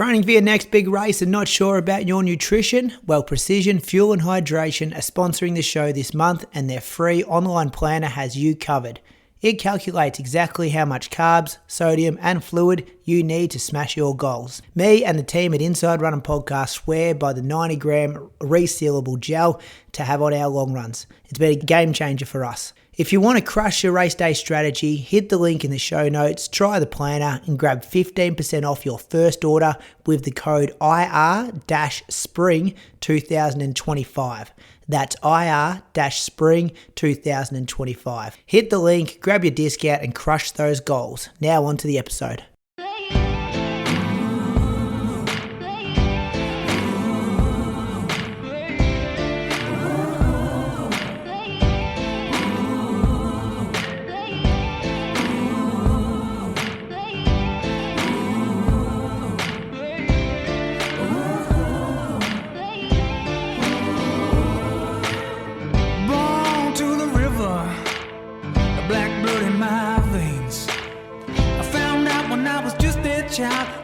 Training for your next big race and not sure about your nutrition? Well, Precision Fuel and Hydration are sponsoring the show this month, and their free online planner has you covered. It calculates exactly how much carbs, sodium and fluid you need to smash your goals. Me and the team at Inside Running Podcast swear by the 90 gram resealable gel to have on our long runs. It's been a game changer for us. If you want to crush your race day strategy, hit the link in the show notes, try the planner and grab 15% off your first order with the code IR-SPRING2025. That's IR-SPRING2025. Hit the link, grab your discount and crush those goals. Now on to the episode.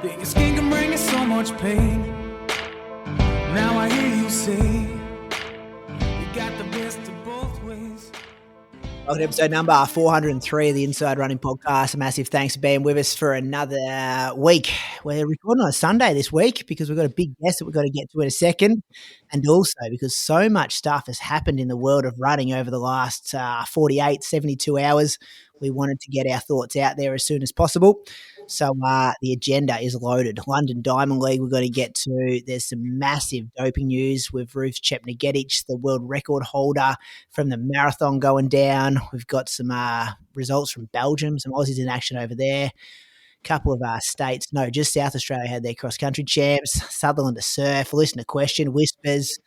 Being a skin can bring us so much pain. Now I hear you say you got the best of both ways. Welcome to episode number 403 of the Inside Running Podcast. A massive thanks for being with us for another week. We're recording on a Sunday this week because we've got a big guest that we've got to get to in a second, and also because so much stuff has happened in the world of running over the last 48, 72 hours. We wanted to get our thoughts out there as soon as possible. So the agenda is loaded. London Diamond League we're going to get to. There's some massive doping news with Ruth Chepngetich, the world record holder from the marathon going down. We've got some results from Belgium, some Aussies in action over there. A couple of states, no, just South Australia had their cross-country champs. Sutherland to surf, listen to question, whispers.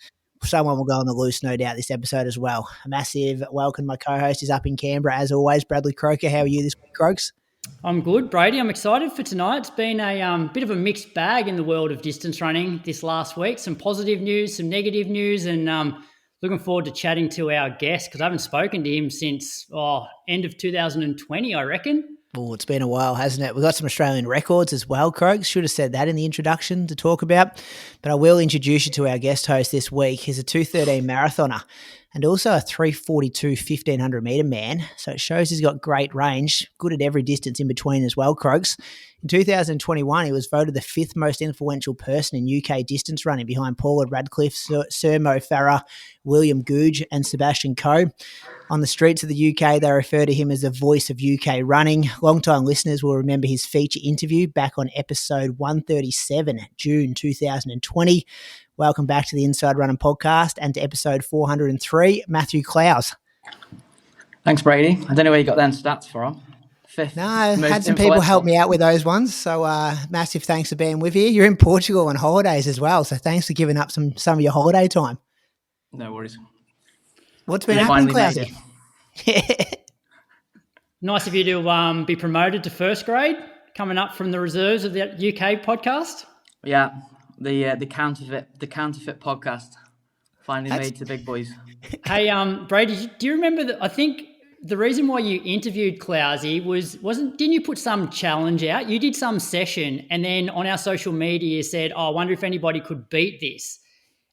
Someone will go on the loose, no doubt, this episode as well. A massive welcome. My co-host is up in Canberra, as always, Bradley Croker. How are you this week, Croaks? I'm good, Brady. I'm excited for tonight. It's been a bit of a mixed bag in the world of distance running this last week. Some positive news, some negative news, and looking forward to chatting to our guest because I haven't spoken to him since end of 2020, I reckon. Oh, it's been a while, hasn't it? We've got some Australian records as well, Croaks. Should have said that in the introduction to talk about. But I will introduce you to our guest host this week. He's a 2:13 marathoner and also a 3:42 1,500 metre man. So it shows he's got great range, good at every distance in between as well, Croaks. In 2021, he was voted the 5th most influential person in UK distance running behind Paula Radcliffe, Sir Mo Farah, William Googe and Sebastian Coe. On the streets of the UK, they refer to him as the voice of UK running. Long-time listeners will remember his feature interview back on episode 137, June 2020. Welcome back to the Inside Running Podcast and to episode 403, Matthew Clowes. Thanks, Brady. I don't know where you got them stats from. No, I had some people help me out with those ones. So massive thanks for being with you. You're in Portugal on holidays as well. So thanks for giving up some of your holiday time. No worries. What's been happening, Clousey? Nice of you to be promoted to first grade, coming up from the reserves of the UK podcast. Yeah, the counterfeit podcast finally made to the big boys. Hey, Brady, do you remember that? I think the reason why you interviewed Clousey didn't you put some challenge out? You did some session, and then on our social media you said, "Oh, I wonder if anybody could beat this."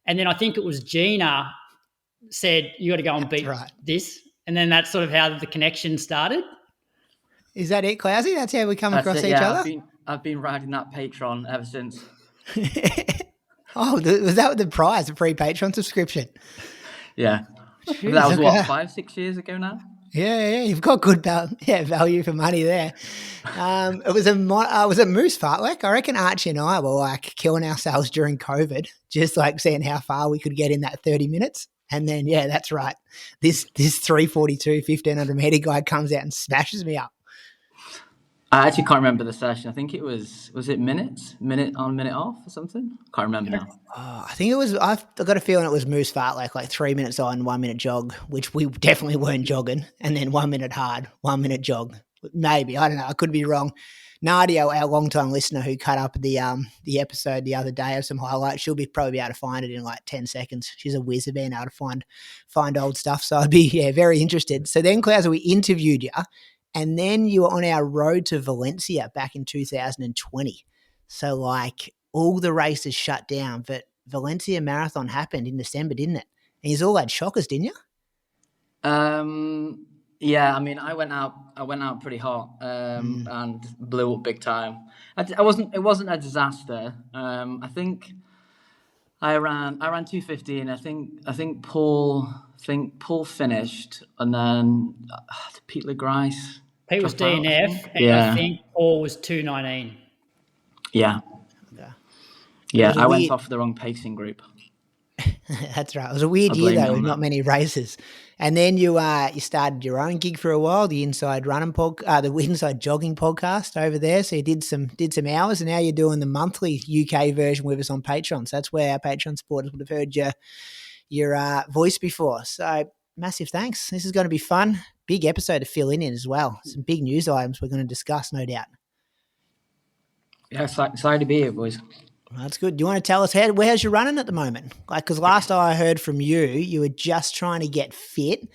And then I think it was Gina said, "You got to go and beat this," and then that's sort of how the connection started. Is that it, Clousey? That's how we come across each other? I've been riding that Patreon ever since. Oh, was that the prize, the free Patreon subscription? Yeah. Jeez, that was what, 5-6 years ago now? Yeah, you've got good value for money there. Was it Moose Fartlek? I reckon Archie and I were like killing ourselves during COVID, just like seeing how far we could get in that 30 minutes. And then, yeah, that's right. This 3:42 1,500 metre guy comes out and smashes me up. I actually can't remember the session. I think it was it minute on, minute off or something? Can't remember now. Oh, I think it was, I've got a feeling it was Moose Fartlek, like 3 minutes on, 1 minute jog, which we definitely weren't jogging. And then 1 minute hard, 1 minute jog. Maybe, I don't know. I could be wrong. Nadia, our long-time listener who cut up the episode the other day of some highlights, she'll probably be able to find it in like 10 seconds. She's a whiz of being able to find old stuff. So I'd be very interested. So then, Clowes, we interviewed you, and then you were on our road to Valencia back in 2020. So like all the races shut down, but Valencia Marathon happened in December, didn't it? And you all had shockers, didn't you? Yeah, I mean, I went out pretty hot and blew up big time. It wasn't a disaster. I think I ran 2:15. I think Paul finished, and then Pete LeGrice Pete was dropped out, I DNF, think. and I think Paul was 2:19. Yeah. Yeah. Yeah, was a I went weird- off the wrong pacing group. That's right. It was a weird I year blame it though, on with that. not many races. And then you started your own gig for a while, the Inside the Inside Jogging podcast over there. So you did some hours, and now you're doing the monthly UK version with us on Patreon. So that's where our Patreon supporters would have heard your voice before. So massive thanks. This is going to be fun. Big episode to fill in as well. Some big news items we're going to discuss, no doubt. Yeah, excited to be here, boys. Well, that's good. Do you want to tell us where's you running at the moment? Because last I heard from you were just trying to get fit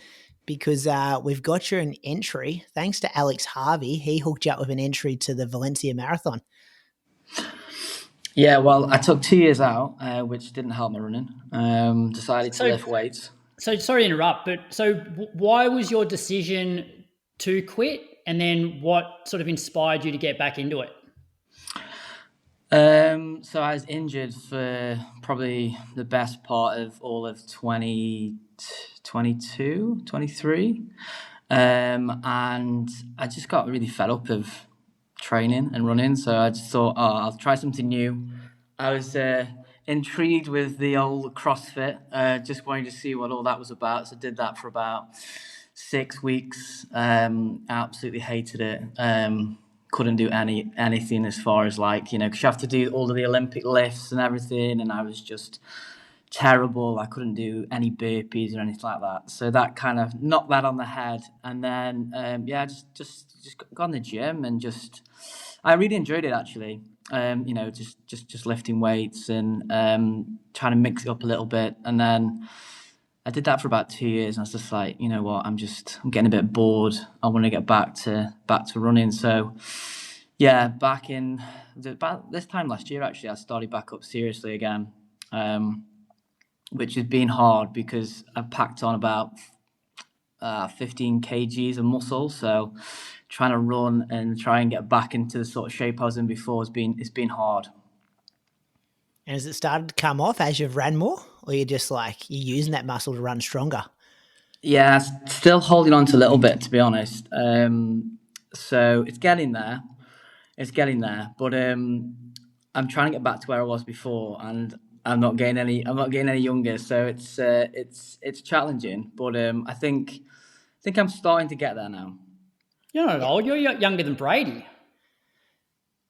because we've got you an entry. Thanks to Alex Harvey. He hooked you up with an entry to the Valencia Marathon. Yeah, well, I took 2 years out, which didn't help my running. Decided to lift weights. So sorry to interrupt, but why was your decision to quit, and then what sort of inspired you to get back into it? So I was injured for probably the best part of all of 2022, 23. And I just got really fed up of training and running. So I just thought, I'll try something new. I was intrigued with the old CrossFit, just wanting to see what all that was about. So I did that for about 6 weeks. Absolutely hated it. Couldn't do anything as far as because you have to do all of the Olympic lifts and everything, and I was just terrible. I couldn't do any burpees or anything like that. So that kind of knocked that on the head. And then just got in the gym and I really enjoyed it actually. Just lifting weights and trying to mix it up a little bit. And then I did that for about 2 years, and I was just like, you know what, I'm getting a bit bored. I want to get back to running. So, yeah, about this time last year, actually, I started back up seriously again, which has been hard because I've packed on about 15 kgs of muscle. So, trying to run and try and get back into the sort of shape I was in before it's been hard. And has it started to come off as you've ran more, or you're just you're using that muscle to run stronger? Yeah, still holding on to a little bit, to be honest. So it's getting there. But I'm trying to get back to where I was before, and I'm not getting any younger. So it's challenging, but I think I'm starting to get there now. You're not old. You're younger than Brady.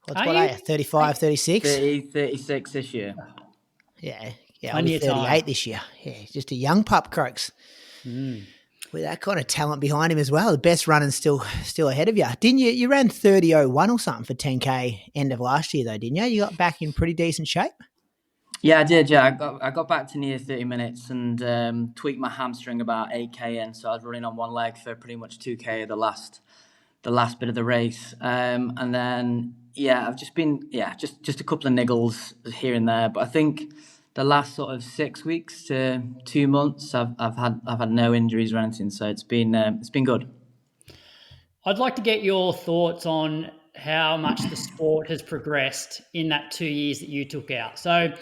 What are you? 35, 36? 36 this year. Yeah, I'll be 38 this year. Yeah, just a young pup, Croaks. With that kind of talent behind him as well. The best running still ahead of you. Didn't you? You ran 30:01 or something for 10K end of last year though, didn't you? You got back in pretty decent shape. Yeah, I did. Yeah, I got back to near 30 minutes and tweaked my hamstring about 8K in, so I was running on one leg for pretty much 2K of the last bit of the race, and then I've just been just a couple of niggles here and there, but I think the last sort of 6 weeks to 2 months I've had no injuries or anything, so it's been good. I'd like to get your thoughts on how much the sport has progressed in that 2 years that you took out. So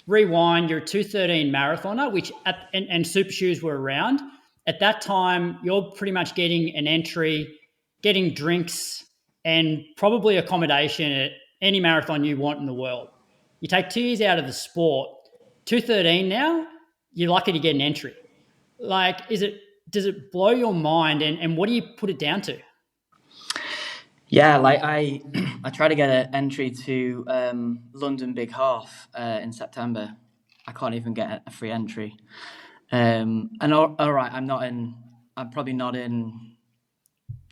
rewind, you're a 2:13 marathoner, which and super shoes were around at that time. You're pretty much getting an entry, getting drinks, and probably accommodation at any marathon you want in the world. You take 2 years out of the sport, 2:13 now, you're lucky to get an entry. Does it blow your mind, and what do you put it down to? Yeah, I tried to get an entry to London Big Half in September. I can't even get a free entry. And all right, I'm probably not in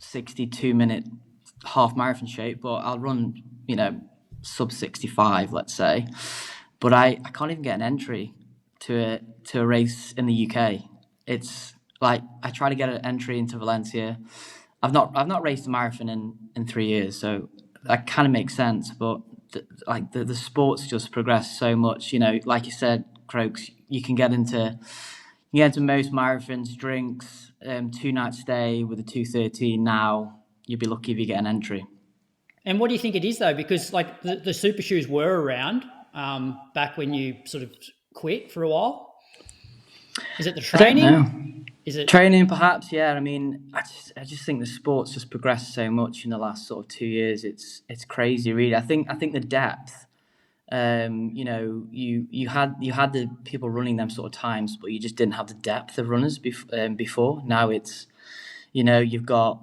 62-minute half marathon shape, but I'll run, sub 65, let's say. But I can't even get an entry to a race in the UK. It's I try to get an entry into Valencia. I've not raced a marathon in 3 years, so that kind of makes sense. But the sports just progressed so much. Like you said, Croaks, you can get into most marathons, drinks, 2-night stay with a 2:13. Now you'd be lucky if you get an entry. And what do you think it is though? Because like the super shoes were around back when you sort of quit for a while. Is it the training? I don't know. Is it Training, perhaps? Yeah. I mean, I just think the sport's just progressed so much in the last sort of 2 years. It's crazy, really. I think the depth. You had the people running them sort of times, but you just didn't have the depth of runners before. Now it's, you've got.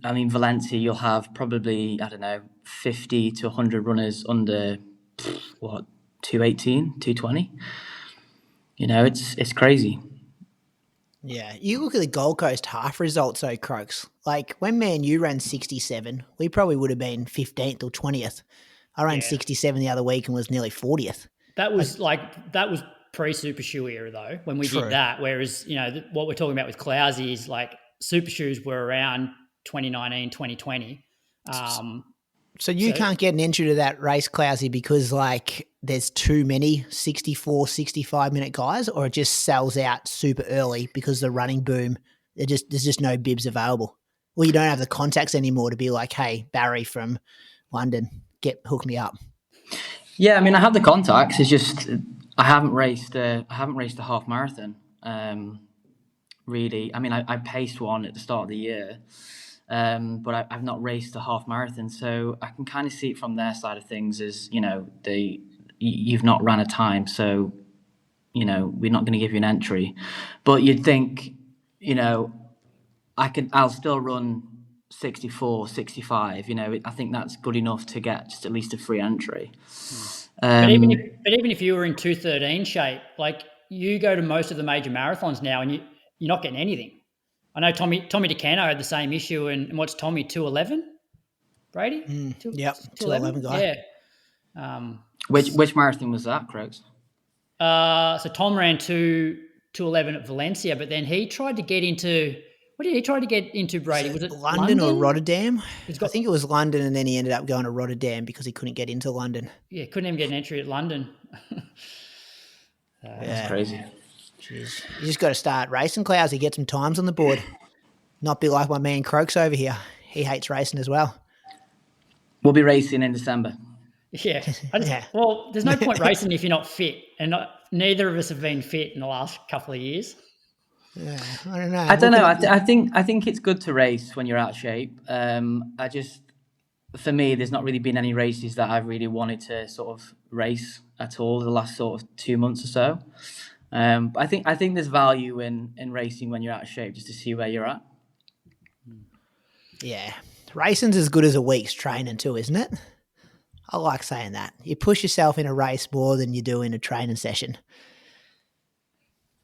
I mean, Valencia, you'll have probably 50 to 100 runners under 218, 220. It's crazy. Yeah, you look at the Gold Coast half results, though, Croaks. Like when me and you ran 67, we probably would have been 15th or 20th. I ran 67 the other week and was nearly 40th. That was pre-Super Shoe era though when we did that. Whereas what we're talking about with Clowes is like Super Shoes were around 2019, 2020. So you can't get an entry to that race, Clousey, because like there's too many 64, 65-minute guys, or it just sells out super early because the running boom, there's just no bibs available. Well, you don't have the contacts anymore to be like, hey, Barry from London, hook me up. Yeah, I mean, I have the contacts. It's just I haven't raced a half marathon. Really, I mean, I paced one at the start of the year. But I've not raced a half marathon, so I can kind of see it from their side of things as, you've not ran a time, so, we're not going to give you an entry. But you'd think, I'll still run 64, 65, I think that's good enough to get just at least a free entry. But even if you were in 2:13 shape, like you go to most of the major marathons now and you're not getting anything. I know Tommy DeCano had the same issue, and what's Tommy, 2:11? Brady? Yep, 2:11 guy. Yeah. Which marathon was that, Croaks? So Tom ran 2:11 at Valencia, but then he tried to get into – what did he try to get into, Brady? Was it London or Rotterdam? I think it was London, and then he ended up going to Rotterdam because he couldn't get into London. Yeah, couldn't even get an entry at London. That's crazy. Jeez. You just got to start racing, Clowes. Get some times on the board. Not be like my man Croaks over here. He hates racing as well. We'll be racing in December. Yeah. Well, there's no point racing if you're not fit, and neither of us have been fit in the last couple of years. Yeah, I don't know. I don't know. I think it's good to race when you're out of shape. For me, there's not really been any races that I've really wanted to sort of race at all the last sort of 2 months or so. I think there's value in racing when you're out of shape just to see where you're at. Yeah. Racing's as good as a week's training too, isn't it? I like saying that. You push yourself in a race more than you do in a training session.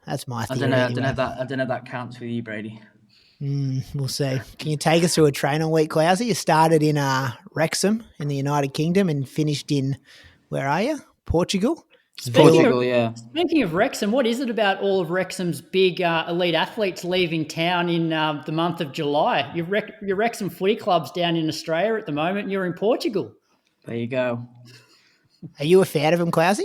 That's my theory. I don't know if that counts with you, Brady. We'll see. Can you take us through a training week, Clowes? You started in Wrexham in the United Kingdom and finished in, where are you? Portugal? Speaking of Wrexham, what is it about all of Wrexham's big elite athletes leaving town in the month of July? Your Wrexham footy club's down in Australia at the moment, and you're in Portugal. There you go. Are you a fan of them, Clowes?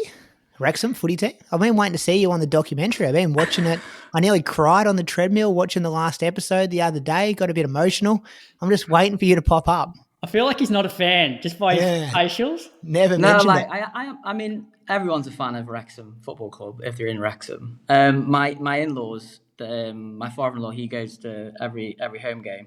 Wrexham footy team? I've been waiting to see you on the documentary. I've been watching it. I nearly cried on the treadmill watching the last episode the other day. Got a bit emotional. I'm just waiting for you to pop up. I feel like he's not a fan just by his facials. Never mentioned it. I mean, everyone's a fan of Wrexham Football Club if they're in Wrexham. My in-laws, my father-in-law, he goes to every home game.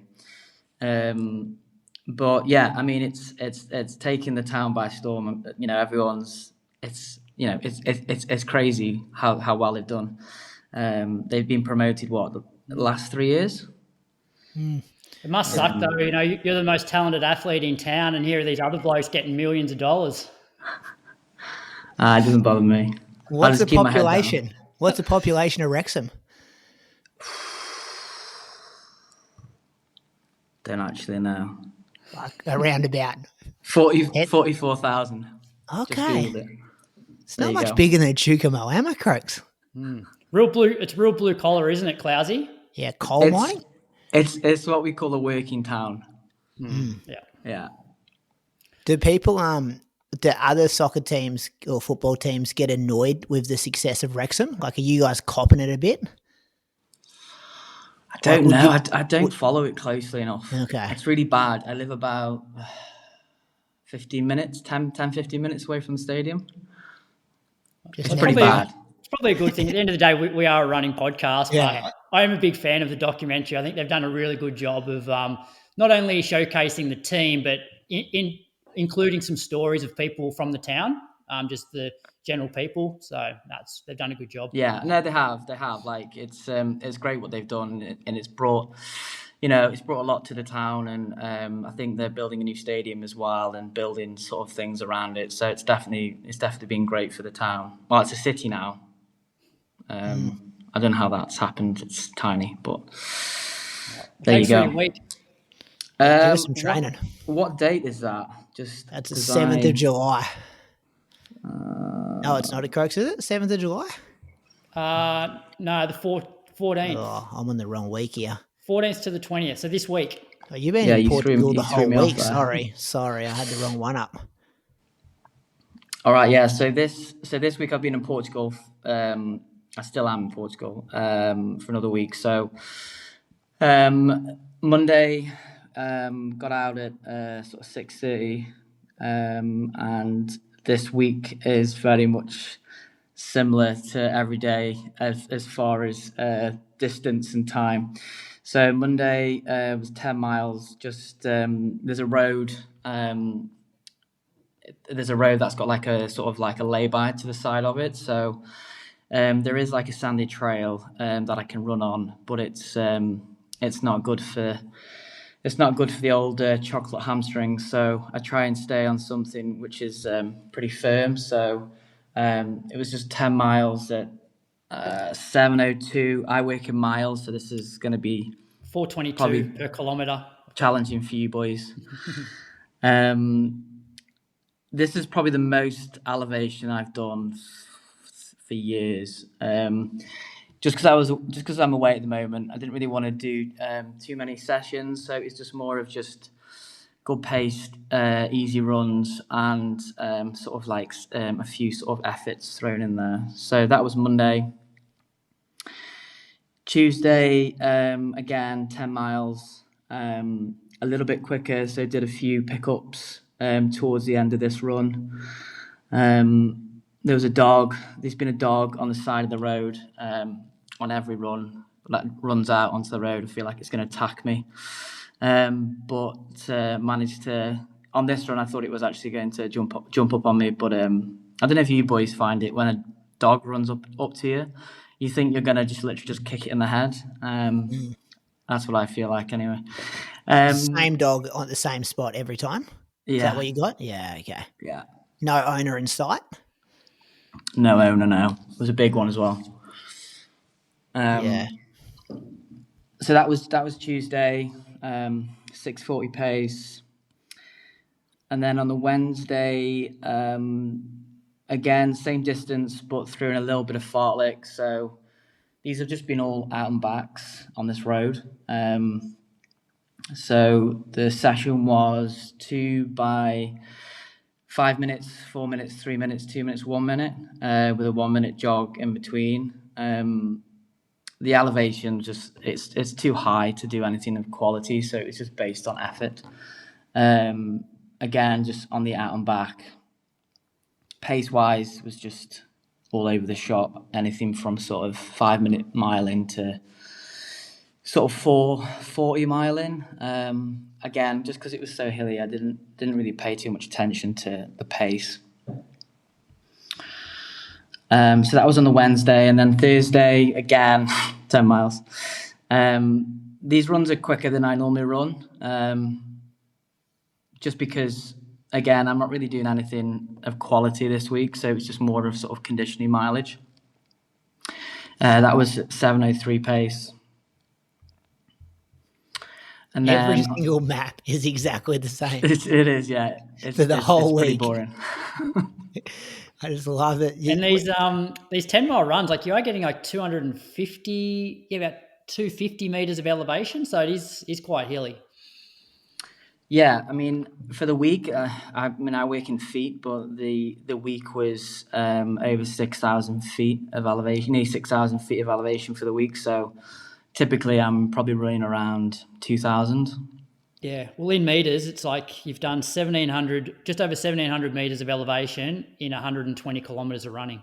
But yeah, I mean, it's taking the town by storm. Everyone's it's crazy how well they've done. They've been promoted the last 3 years. It must suck though. You're the most talented athlete in town, and here are these other blokes getting millions of dollars. It doesn't bother me. What's the population? What's the population of Wrexham? Don't actually know. Like around about 44,000. Okay. It's not much bigger than Chukamoama, Croaks. It's real blue collar, isn't it, Clowesy? Yeah, coal mining? It's what we call a working town. Yeah. Do people do other soccer teams or football teams get annoyed with the success of Wrexham? Like, are you guys copping it a bit? I don't would know. you- I don't follow it closely enough. Okay. It's really bad. I live about 15 minutes, 10, 15 minutes away from the stadium. It's pretty bad. It's probably a good thing. At the end of the day, we are a running podcast, Yeah. but I am a big fan of the documentary. I think they've done a really good job of not only showcasing the team, but including some stories of people from the town, just the general people. So they've done a good job. Yeah, no, they have. Like, it's great what they've done, and it's brought a lot to the town, and I think they're building a new stadium as well, and building sort of things around it. So it's definitely been great for the town. Well, it's a city now. I don't know how that's happened. It's tiny, but there you go. Week. Give us some training. What date is that? That's the 7th of July. No, it's not at Croaks, is it? 7th of July? No, the 14th. Oh, I'm on the wrong week here. 14th to the 20th. So this week. Oh, you've been in Portugal the whole week. Sorry, I had the wrong one up. All right, yeah. So this week I've been in Portugal. I still am in Portugal for another week. So Monday got out at sort of 6:30, and this week is very much similar to every day as far as distance and time. So Monday was 10 miles. Just there's a road. There's a road that's got like a sort of like a lay-by to the side of it. So there is like a sandy trail that I can run on, but it's not good for the old chocolate hamstrings. So I try and stay on something which is pretty firm. So it was just 10 miles at 7:02. I work in miles, so this is going to be 4:22 per kilometre. Challenging for you boys. This is probably the most elevation I've done for years. Just because I'm away at the moment, I didn't really want to do too many sessions, so it's just more of just good paced, easy runs, and sort of like a few sort of efforts thrown in there. So that was Monday. Tuesday, again, 10 miles, a little bit quicker, so did a few pickups towards the end of this run. There was a dog. There's been a dog on the side of the road on every run that runs out onto the road. I feel like it's going to attack me. But managed to, on this run, I thought it was actually going to jump up on me. But I don't know if you boys find it, when a dog runs up to you, you think you're going to just literally just kick it in the head. That's what I feel like anyway. Same dog on the same spot every time? Yeah. Is that what you got? Yeah, okay. Yeah. No owner in sight? No owner, no. It was a big one as well. Yeah. So that was Tuesday, 6:40 pace. And then on the Wednesday, again, same distance, but threw in a little bit of fartlek. So these have just been all out and backs on this road. So the session was 2 by 5 minutes, 4 minutes, 3 minutes, 2 minutes, 1 minute, with a 1 minute jog in between. The elevation it's too high to do anything of quality, so it's just based on effort. Again, just on the out and back. Pace wise was just all over the shop. Anything from sort of 5 minute miling to sort of 4:40 miling. Again, just because it was so hilly, I didn't really pay too much attention to the pace. So that was on the Wednesday, and then Thursday again, 10 miles. These runs are quicker than I normally run, just because, again, I'm not really doing anything of quality this week, so it's just more of sort of conditioning mileage. That was 7:03 pace. And then, every single map is exactly the same. It is, yeah. For the whole it's week. Pretty boring. I just love it. And these 10-mile runs, like you are getting like 250, about 250 meters of elevation, so it is quite hilly. Yeah, I mean, for the week, I work in feet, but the week was over 6,000 feet of elevation, nearly 6,000 feet of elevation for the week. So typically, I'm probably running around 2,000. Yeah. Well, in meters, it's like you've done 1,700, just over 1,700 meters of elevation in 120 kilometers of running.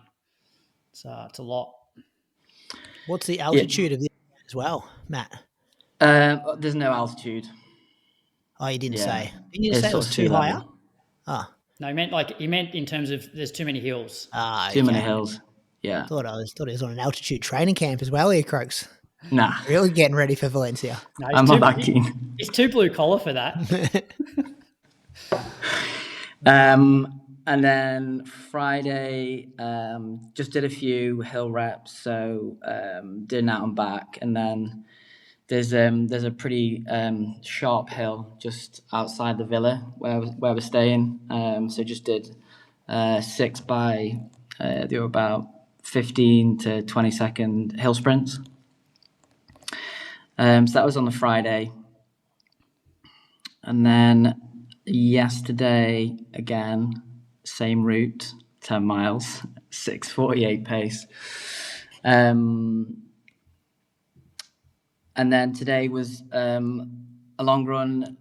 So it's a lot. What's the Yeah. altitude of this as well, Matt? There's no altitude. Oh, you didn't Yeah, say. Didn't you just it's say it sort was of too sea high level. up? Ah, No, he meant in terms of there's too many hills. Too many okay. hills. Yeah. Thought it was on an altitude training camp as well here, Croaks. Nah, Really getting ready for Valencia. No, I'm not that keen. He's too blue collar for that. And then Friday, just did a few hill reps, so did an out and back, and then there's a pretty sharp hill just outside the villa where we're staying. So just did 6 by they were about 15 to 20-second hill sprints. So that was on the Friday, and then yesterday again, same route, 10 miles, 6:48 pace. And then today was a long run.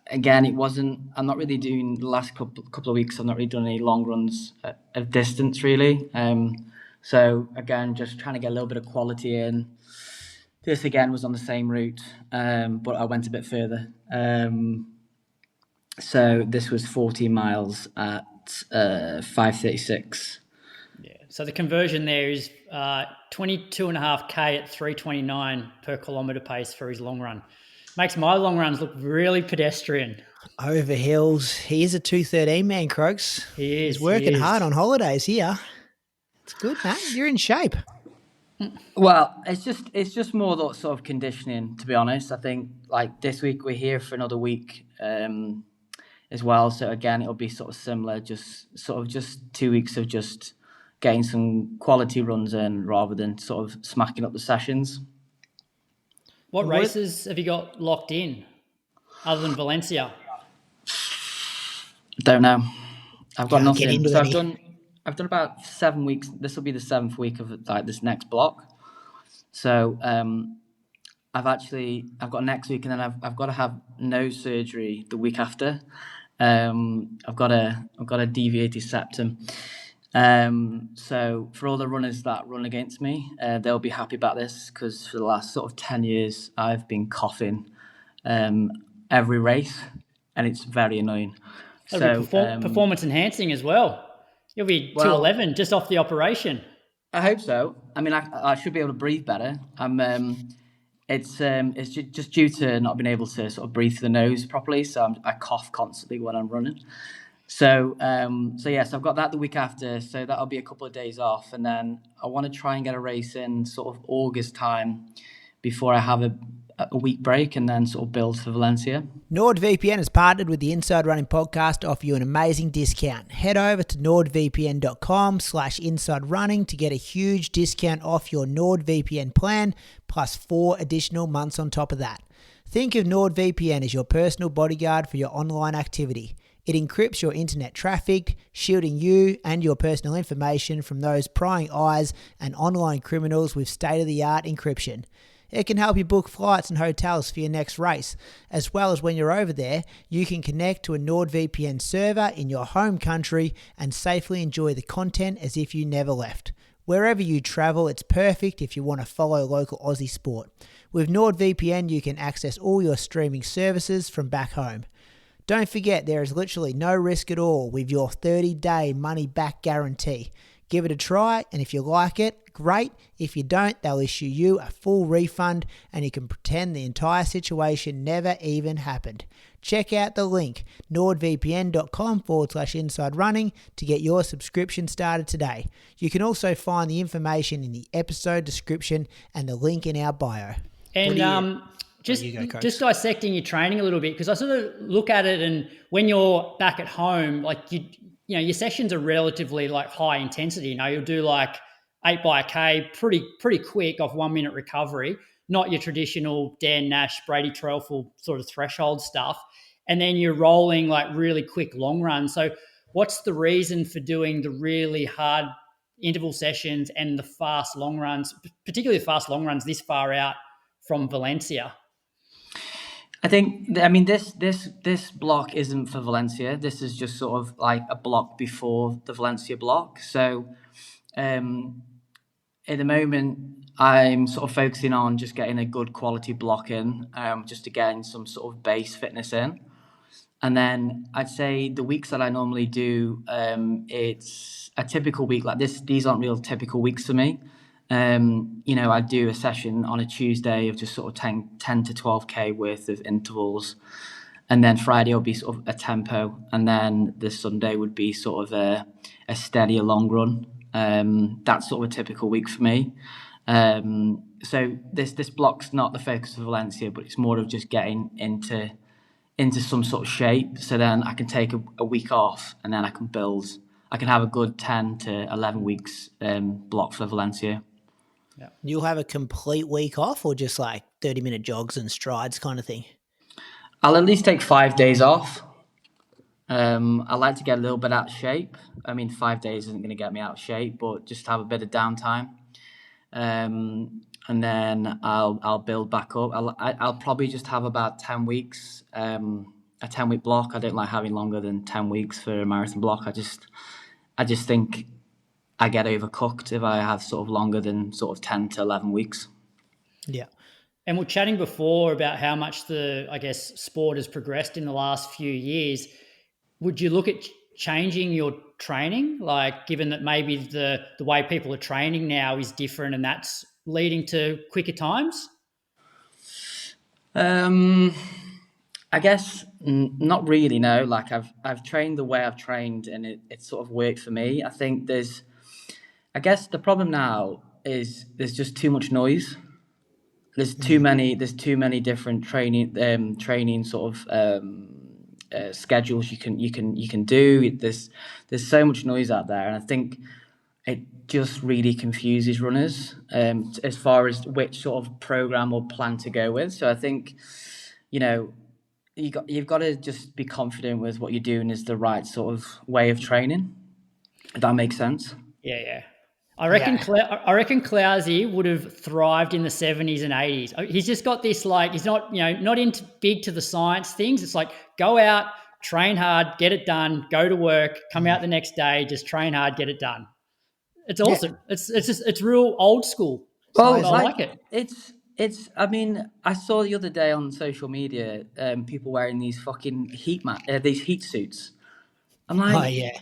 Again, it wasn't. I'm not really doing the last couple of weeks. I've not really done any long runs of distance really. So again, just trying to get a little bit of quality in. This again was on the same route, but I went a bit further. So this was 14 miles at 5:36. Yeah. So the conversion there is 22.5K at 3:29 per kilometre pace for his long run. Makes my long runs look really pedestrian. Over hills. He is a 213 man, Croaks. He is. He's working hard on holidays here. It's good, Matt. You're in shape. Well, it's just more that sort of conditioning, to be honest. I think like this week we're here for another week as well. So again, it'll be sort of similar, just 2 weeks of just getting some quality runs in rather than sort of smacking up the sessions. What races have you got locked in other than Valencia? Don't know. I've got Can't get nothing. into So any. I've done about 7 weeks. This will be the 7th week of like this next block. So I've got next week, and then I've got to have nose surgery the week after. I've got a deviated septum. So for all the runners that run against me, they'll be happy about this because for the last sort of 10 years, I've been coughing every race, and it's very annoying. That'll be performance enhancing as well. You'll be 211 just off the operation. I hope so. I mean, I should be able to breathe better. It's just due to not being able to sort of breathe through the nose properly. So I cough constantly when I'm running. So yes, I've got that the week after. So that'll be a couple of days off, and then I want to try and get a race in sort of August time before I have a week break and then sort of build for Valencia. NordVPN has partnered with the Inside Running podcast to offer you an amazing discount. Head over to nordvpn.com/inside running to get a huge discount off your NordVPN plan, plus 4 additional months on top of that. Think of NordVPN as your personal bodyguard for your online activity. It encrypts your internet traffic, shielding you and your personal information from those prying eyes and online criminals with state-of-the-art encryption. It can help you book flights and hotels for your next race, as well as when you're over there, you can connect to a NordVPN server in your home country and safely enjoy the content as if you never left. Wherever you travel, it's perfect if you want to follow local Aussie sport. With NordVPN, you can access all your streaming services from back home. Don't forget, there is literally no risk at all with your 30-day money-back guarantee. Give it a try, and if you like it, great. If you don't, they'll issue you a full refund, and you can pretend the entire situation never even happened. Check out the link, nordvpn.com/inside running, to get your subscription started today. You can also find the information in the episode description and the link in our bio. And just dissecting your training a little bit, because I sort of look at it, and when you're back at home, like you know, your sessions are relatively like high intensity. You know, you'll do like 8 by a K pretty quick off 1 minute recovery, not your traditional Dan Nash, Brady Trelful sort of threshold stuff. and then you're rolling like really quick long runs. So what's the reason for doing the really hard interval sessions and the fast long runs, particularly the fast long runs this far out from Valencia? I mean, this block isn't for Valencia. This is just sort of like a block before the Valencia block. So, at the moment, I'm sort of focusing on just getting a good quality block in, just to getting some sort of base fitness in. And then I'd say the weeks that I normally do, it's a typical week like this. These aren't real typical weeks for me. I do a session on a Tuesday of just sort of 10 to 12K worth of intervals. And then Friday will be sort of a tempo. And then the Sunday would be sort of a steadier long run. That's sort of a typical week for me. So this block's not the focus of Valencia, but it's more of just getting into some sort of shape. So then I can take a week off and then I can build. I can have a good 10 to 11 weeks block for Valencia. Yeah. You'll have a complete week off or just like 30-minute jogs and strides kind of thing? I'll at least take 5 days off. I like to get a little bit out of shape. I mean, 5 days isn't going to get me out of shape, but just have a bit of downtime. And then I'll build back up. I'll probably just have about 10 weeks, a 10-week block. I don't like having longer than 10 weeks for a marathon block. I just think I get overcooked if I have sort of longer than sort of 10 to 11 weeks. Yeah. And we're chatting before about how much the, I guess, sport has progressed in the last few years. Would you look at changing your training? Like, given that maybe the way people are training now is different and that's leading to quicker times? I guess not really, no. Like I've trained the way I've trained and it sort of worked for me. I think I guess the problem now is there's just too much noise. There's too many different training sort of schedules you can do. There's so much noise out there, and I think it just really confuses runners as far as which sort of program or plan to go with. So I think, you've got to just be confident with what you're doing is the right sort of way of training. If that makes sense. Yeah. I reckon Clowes would have thrived in the 70s and 80s. He's just got this, like, he's not into big to the science things. It's like, go out, train hard, get it done, go to work, come out the next day, just train hard, get it done. It's awesome. Yeah. It's real old school. Well, I like it. It's. I mean, I saw the other day on social media, people wearing these fucking these heat suits. I'm like, oh yeah,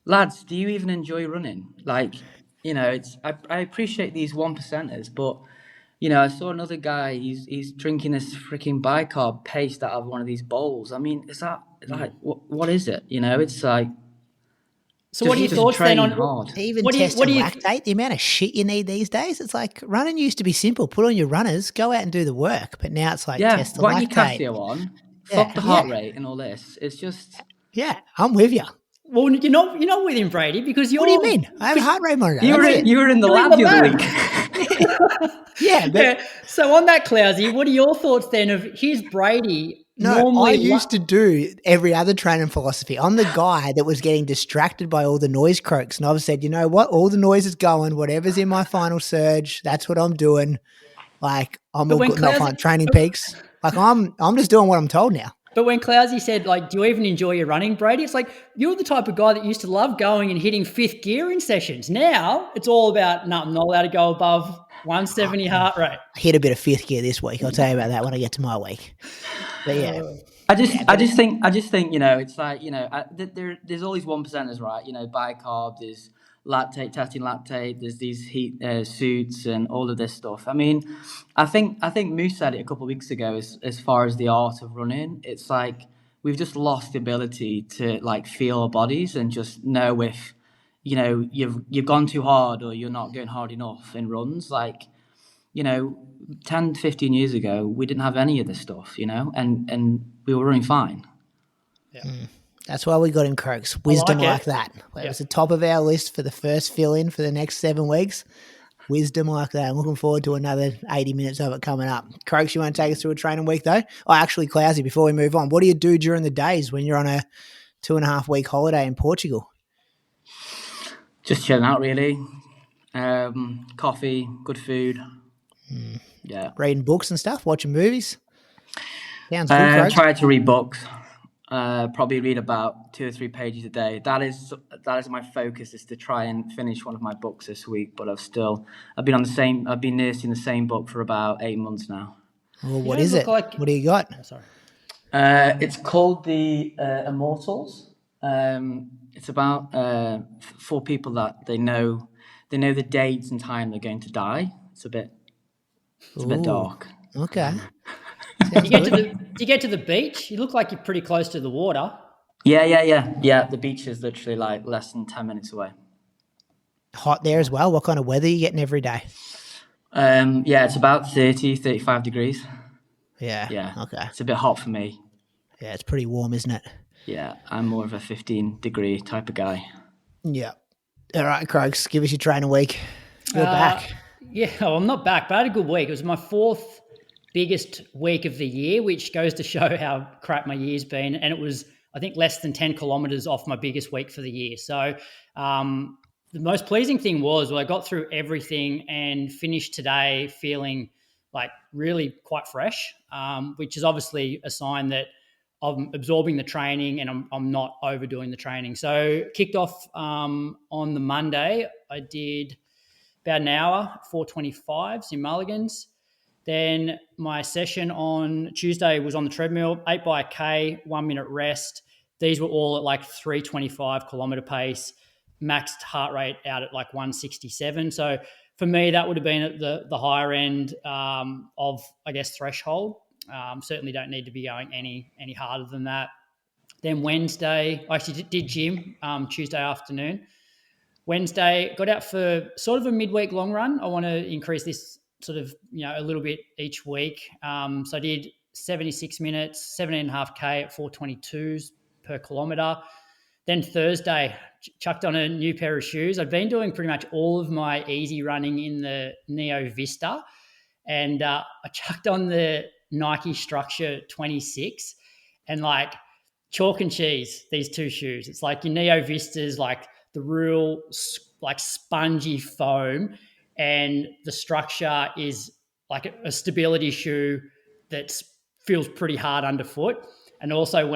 lads, do you even enjoy running? Like, it's. I appreciate these 1%ers, but I saw another guy. He's drinking this freaking bicarb paste out of one of these bowls. I mean, is that like what is it? It's like. So what are your thoughts then on hard. Even testing lactate, the amount of shit you need these days? It's like running used to be simple. Put on your runners, go out and do the work. But now it's like test the lactate. Why your Casio on? Fuck the heart rate and all this. It's just... Yeah, I'm with you. Well, you're not with him, Brady, because you're... What do you mean? I have a heart rate monitor. You were in the lab the other week. Yeah. So on that, Clowesy, what are your thoughts then of here's Brady... No, I used to do every other training philosophy. I'm the guy that was getting distracted by all the noise croaks. And I've said, you know what? All the noise is going. Whatever's in my final surge, that's what I'm doing. Like, I'm all good, not training peaks. Like, I'm just doing what I'm told now. But when Clowesy said, like, do you even enjoy your running, Brady? It's like, you're the type of guy that used to love going and hitting fifth gear in sessions. Now, it's all about, no, I'm not allowed to go above 170 heart rate. I hit a bit of fifth gear this week. I'll tell you about that when I get to my week. But yeah. I just think, it's like, there's all these 1%ers, right? Bicarb, there's testing lactate, there's these heat suits and all of this stuff. I mean, I think Moose said it a couple of weeks ago as far as the art of running. It's like we've just lost the ability to like feel our bodies and just know if, you've gone too hard or you're not going hard enough in runs. Like, 10, 15 years ago, we didn't have any of this stuff, and we were running fine. Yeah. That's why we got him Croaks. Wisdom like that. It was the top of our list for the first fill-in for the next 7 weeks. wisdom like that. I'm looking forward to another 80 minutes of it coming up. Croaks, you want to take us through a training week though? Oh, actually, Clousey, before we move on, what do you do during the days when you're on a 2.5 week holiday in Portugal? Just chilling out, really. Coffee, good food. Yeah. Reading books and stuff, watching movies? Sounds good, Croaks. Try to read books. Probably read about 2 or 3 pages a day. That is my focus, is to try and finish one of my books this week. But I've been nursing the same book for about 8 months now. Well, what is it? What do you got? Oh, sorry. It's called The Immortals. It's about 4 people that they know the dates and time they're going to die. It's a bit dark. Okay. Do you get to the beach? You look like you're pretty close to the water. Yeah. The beach is literally like less than 10 minutes away. Hot there as well? What kind of weather are you getting every day? It's about 30, 35 degrees. Yeah. Okay. It's a bit hot for me. Yeah, it's pretty warm, isn't it? Yeah, I'm more of a 15-degree type of guy. Yeah. All right, Croaks, give us your training week. You're back. Yeah, well, I'm not back, but I had a good week. It was my 4th biggest week of the year, which goes to show how crap my year's been. And it was, I think, less than 10 kilometres off my biggest week for the year. So the most pleasing thing was, I got through everything and finished today feeling like really quite fresh, which is obviously a sign that I'm absorbing the training and I'm not overdoing the training. So kicked off on the Monday. I did about an hour, 4:25s in Mulligans. Then my session on Tuesday was on the treadmill, 8 by a K, 1 minute rest. These were all at like 3:25 kilometre pace, maxed heart rate out at like 167. So for me, that would have been at the higher end of, I guess, threshold. Certainly don't need to be going any harder than that. Then Wednesday, I actually did gym Tuesday afternoon. Wednesday, got out for sort of a midweek long run. I want to increase this sort of, a little bit each week. So I did 76 minutes, 7.5K at 4:22s per kilometre. Then Thursday, chucked on a new pair of shoes. I'd been doing pretty much all of my easy running in the Neo Vista, and I chucked on the Nike Structure 26, and like chalk and cheese, these 2 shoes. It's like your Neo Vistas, like the real like spongy foam, and the Structure is like a stability shoe that feels pretty hard underfoot. And also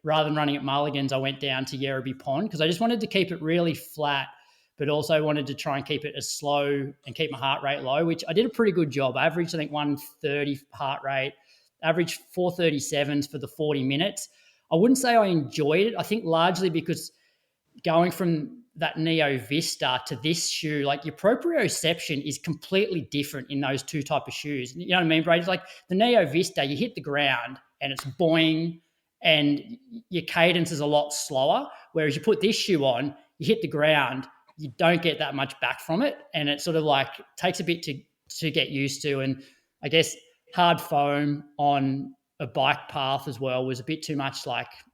rather than running at Mulligans, I went down to Yerrabee Pond because I just wanted to keep it really flat, but also wanted to try and keep it as slow and keep my heart rate low, which I did a pretty good job. I averaged, I think, 130 heart rate, averaged 437s for the 40 minutes. I wouldn't say I enjoyed it. I think largely because going from that Neo Vista to this shoe, like your proprioception is completely different in those 2 type of shoes. You know what I mean, Brady? It's like the Neo Vista, you hit the ground and it's boing and your cadence is a lot slower. Whereas you put this shoe on, you hit the ground, you don't get that much back from it. And it sort of like takes a bit to get used to. And I guess hard foam on a bike path as well was a bit too much,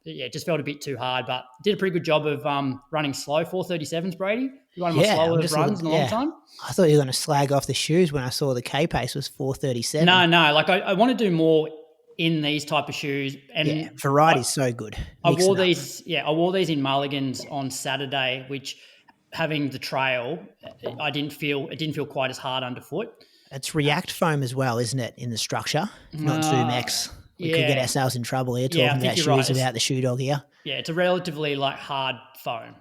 it just felt a bit too hard, but did a pretty good job of running slow. 437s, Brady. You one of my slowest runs in a long time. I thought you were going to slag off the shoes when I saw the K pace was 437. No. Like I want to do more in these type of shoes, and variety's so good. I wore these in Mulligans on Saturday, which having the trail, it didn't feel quite as hard underfoot. It's React foam as well, isn't it, in the Structure, not Zoom X. We could get ourselves in trouble here talking about shoes without the shoe dog here. Yeah, it's a relatively hard foam.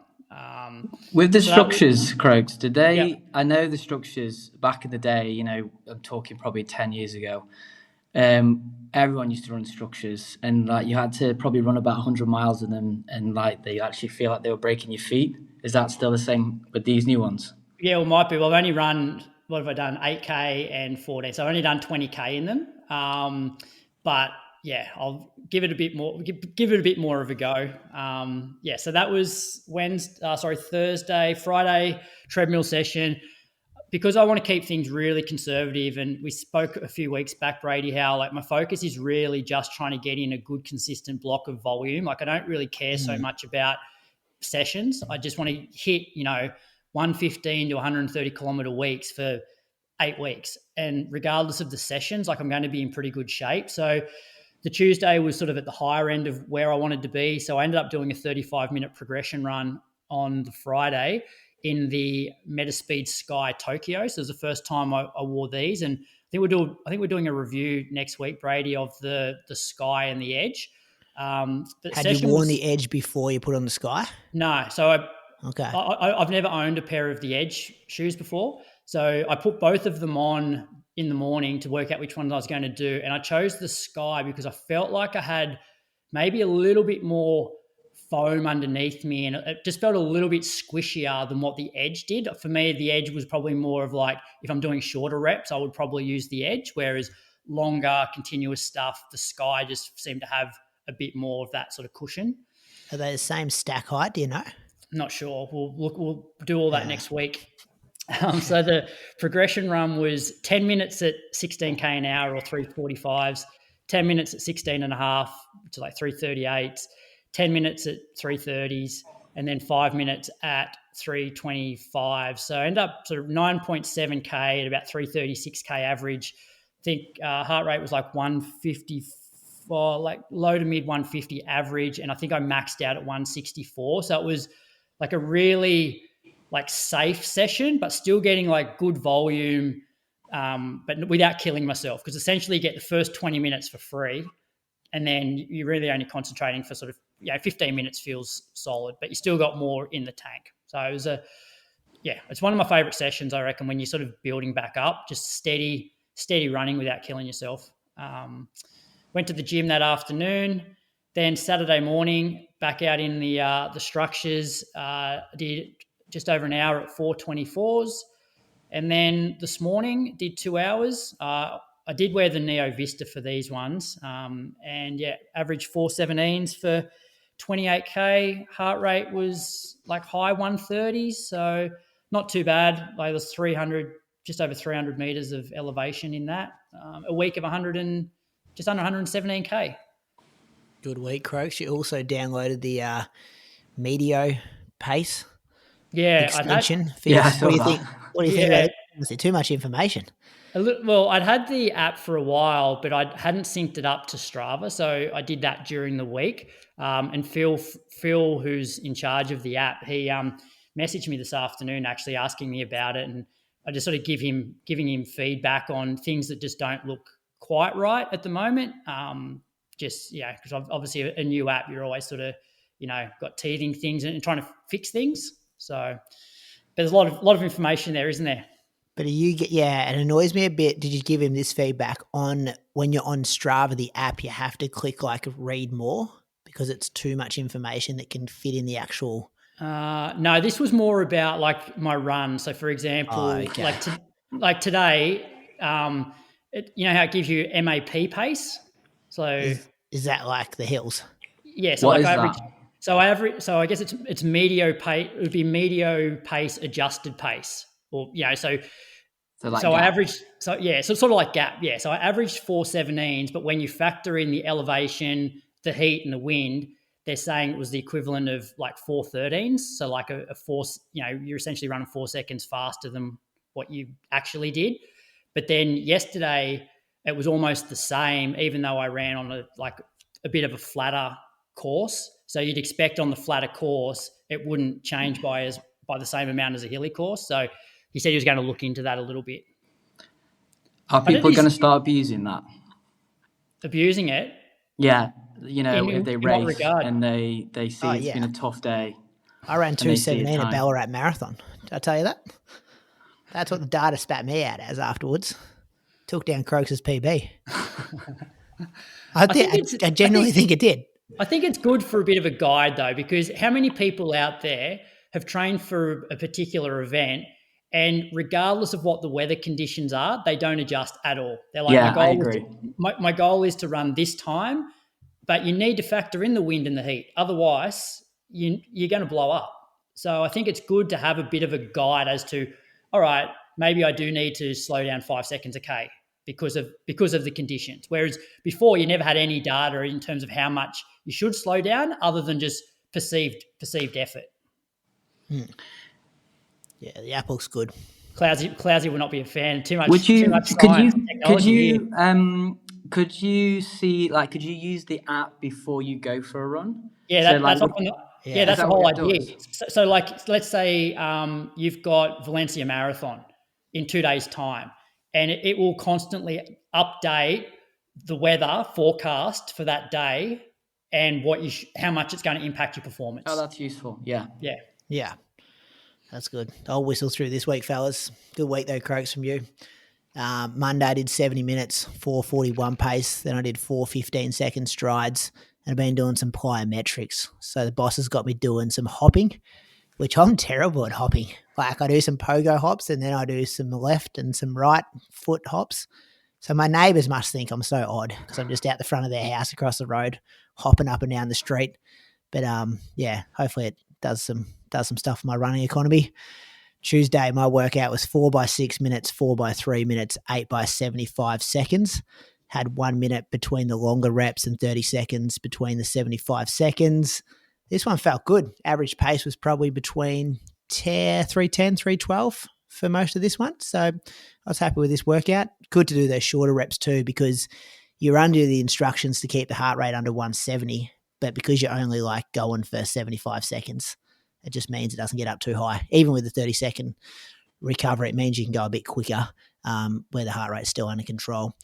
With the Structures, Croaks, did they? Yep. I know the Structures back in the day. I'm talking probably 10 years ago. Everyone used to run Structures, and you had to probably run about 100 miles in them, and they actually feel like they were breaking your feet. Is that still the same with these new ones? Yeah, well, it might be. Well, I've only run. What have I done? 8K and 14. So I've only done 20K in them. But yeah, I'll give it a bit more. Give it a bit more of a go. So that was Thursday, Friday treadmill session. Because I want to keep things really conservative, and we spoke a few weeks back, Brady, how my focus is really just trying to get in a good, consistent block of volume. I don't really care so much about sessions. I just want to hit 115 to 130 kilometer weeks for 8 weeks. And regardless of the sessions, like I'm going to be in pretty good shape. So the Tuesday was sort of at the higher end of where I wanted to be. So I ended up doing a 35-minute progression run on the Friday in the Metaspeed Sky Tokyo. So it was the first time I wore these. And I think we're doing a review next week, Brady, of the Sky and the Edge. Had you worn the Edge before you put on the Sky? No. So Okay. I've never owned a pair of the Edge shoes before. So I put both of them on in the morning to work out which ones I was going to do. And I chose the Sky because I felt like I had maybe a little bit more foam underneath me, and it just felt a little bit squishier than what the Edge did. For me, the Edge was probably more of like, if I'm doing shorter reps, I would probably use the Edge, whereas longer, continuous stuff, the Sky just seemed to have a bit more of that sort of cushion. Are they the same stack height? Do you know? Not sure. We'll do all that next week. So the progression run was 10 minutes at 16K an hour or 345s, 10 minutes at 16 and a half to like 338s, 10 minutes at 330s, and then 5 minutes at 325. So I ended up sort of 9.7K at about 336K average. I think heart rate was like 154, like low to mid 150 average. And I think I maxed out at 164. So it was like a really like safe session, but still getting like good volume, but without killing myself, because essentially you get the first 20 minutes for free. And then you're really only concentrating for sort of, 15 minutes feels solid, but you still got more in the tank. So it was it's one of my favorite sessions, I reckon, when you're sort of building back up, just steady running without killing yourself. Went to the gym that afternoon. Then Saturday morning, back out in the structures, did just over an hour at 424s. And then this morning, did 2 hours. I did wear the Neo Vista for these ones. Average 417s for 28K. Heart rate was like high 130s, so not too bad. Like there's just over 300 meters of elevation in that. A week of just under 117K. Good week, Croaks. You also downloaded the Medio Pace extension. What do you think? What do you think? Yeah. Was there too much information? Well, I'd had the app for a while, but I hadn't synced it up to Strava, so I did that during the week. And Phil, who's in charge of the app, he messaged me this afternoon actually asking me about it, and I just sort of giving him feedback on things that just don't look quite right at the moment. Because obviously a new app, you're always sort of, got teething things and trying to fix things. So there's a lot of information there, isn't there? But it annoys me a bit. Did you give him this feedback on when you're on Strava, the app, you have to click like read more because it's too much information that can fit in the actual. No, this was more about like my run. So for example, like today, how it gives you MAP pace. So is that like the hills? Yeah. So what like is average. That? So I guess it's medio pace. It would be medio pace adjusted pace, or I averaged. So it's sort of like gap. Yeah. So I averaged 417s, but when you factor in the elevation, the heat, and the wind, they're saying it was the equivalent of like 413s. So like a force, you're essentially running 4 seconds faster than what you actually did. But then yesterday it was almost the same, even though I ran on a bit of a flatter course. So you'd expect on the flatter course it wouldn't change by the same amount as a hilly course. So he said he was going to look into that a little bit. Are people going to start abusing that? Abusing it? Yeah, if they race and they see it's been a tough day. I ran 2:17 at Ballarat Marathon. Did I tell you that? That's what the data spat me out as afterwards. Took down Croaks' PB. I genuinely think it did. I think it's good for a bit of a guide though, because how many people out there have trained for a particular event and regardless of what the weather conditions are, they don't adjust at all. They're like, I agree. My goal is to run this time, but you need to factor in the wind and the heat. Otherwise, you're going to blow up. So I think it's good to have a bit of a guide as to, all right, maybe I do need to slow down 5 seconds a K because of the conditions. Whereas before you never had any data in terms of how much you should slow down other than just perceived effort. Yeah, the app looks good. Clowesy will not be a fan. Too much. Would you? Too much Could science. you? And Could technology here. you? Could you see? Like, could you use the app before you go for a run? Yeah, So, like, that's often that's is the that what whole your app idea. does? So like, let's say you've got Valencia Marathon in 2 days' time, and it will constantly update the weather forecast for that day and how much it's going to impact your performance. Oh, that's useful. Yeah. Yeah. That's good. I'll whistle through this week, fellas. Good week though, Croaks, from you. Monday I did 70 minutes, 4:41 pace. Then I did 4:15 strides, and I've been doing some plyometrics. So the boss has got me doing some hopping, which I'm terrible at hopping. Like I do some pogo hops, and then I do some left and some right foot hops. So my neighbours must think I'm so odd because I'm just out the front of their house across the road, hopping up and down the street. But hopefully it does some stuff for my running economy. Tuesday, my workout was 4x6 minutes, 4x3 minutes, 8x75 seconds. Had 1 minute between the longer reps and 30 seconds between the 75 seconds. This one felt good. Average pace was probably between 310, 312 for most of this one. So I was happy with this workout. Good to do those shorter reps too, because you're under the instructions to keep the heart rate under 170, but because you're only like going for 75 seconds, it just means it doesn't get up too high. Even with the 30-second recovery, it means you can go a bit quicker where the heart rate's still under control.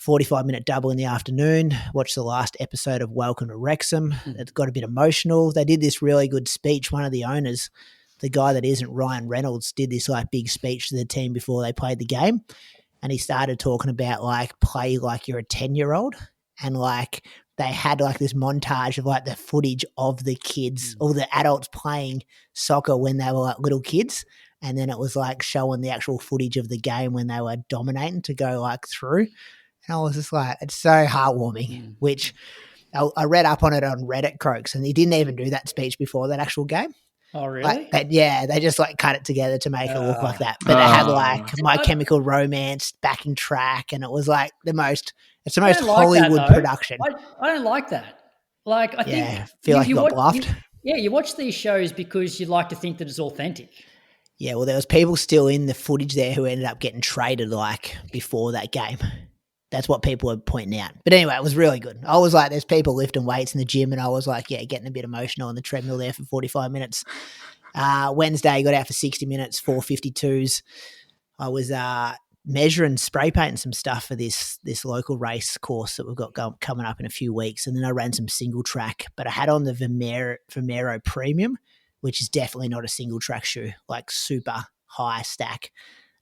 45-minute double in the afternoon. Watched the last episode of Welcome to Wrexham. It got a bit emotional. They did this really good speech. One of the owners, the guy that isn't Ryan Reynolds, did this like big speech to the team before they played the game. And he started talking about like play like you're a 10-year-old, and like they had like this montage of like the footage of the kids or the adults playing soccer when they were like little kids. And then it was like showing the actual footage of the game when they were dominating to go like through. And I was just like, it's so heartwarming, which I read up on it on Reddit, Croaks, and he didn't even do that speech before that actual game. Oh, really? Like, they just like cut it together to make it look like that. But they had like My Chemical Romance backing track, and it was like it's the most Hollywood production. I don't like that. Like, I think feel like you got bluffed. You watch these shows because you like to think that it's authentic. Yeah, well, there was people still in the footage there who ended up getting traded like before that game. That's what people were pointing out. But anyway, it was really good. I was like, there's people lifting weights in the gym, and I was like, getting a bit emotional on the treadmill there for 45 minutes. Wednesday, got out for 60 minutes, 4:52s. I was measuring, spray painting some stuff for this local race course that we've got coming up in a few weeks. And then I ran some single track, but I had on the Vomero Premium, which is definitely not a single track shoe, like super high stack.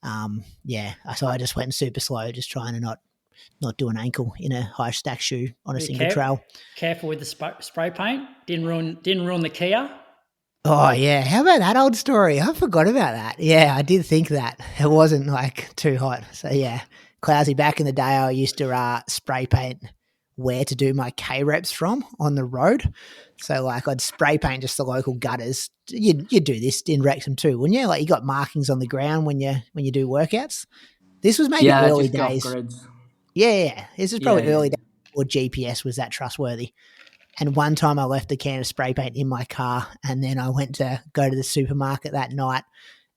So I just went super slow, just trying to not do an ankle in a high stack shoe on a single trail. Careful with the spray paint. Didn't ruin the Kia. Oh, yeah. How about that old story? I forgot about that. Yeah, I did think that. It wasn't like too hot. So, yeah. Clousey, back in the day, I used to spray paint where to do my K-reps from on the road. So, like, I'd spray paint just the local gutters. You'd do this in Wrexham too, wouldn't you? Like, you got markings on the ground when you do workouts. This was maybe early days. Yeah. This is probably early days before GPS was that trustworthy. And one time I left the can of spray paint in my car, and then I went to go to the supermarket that night,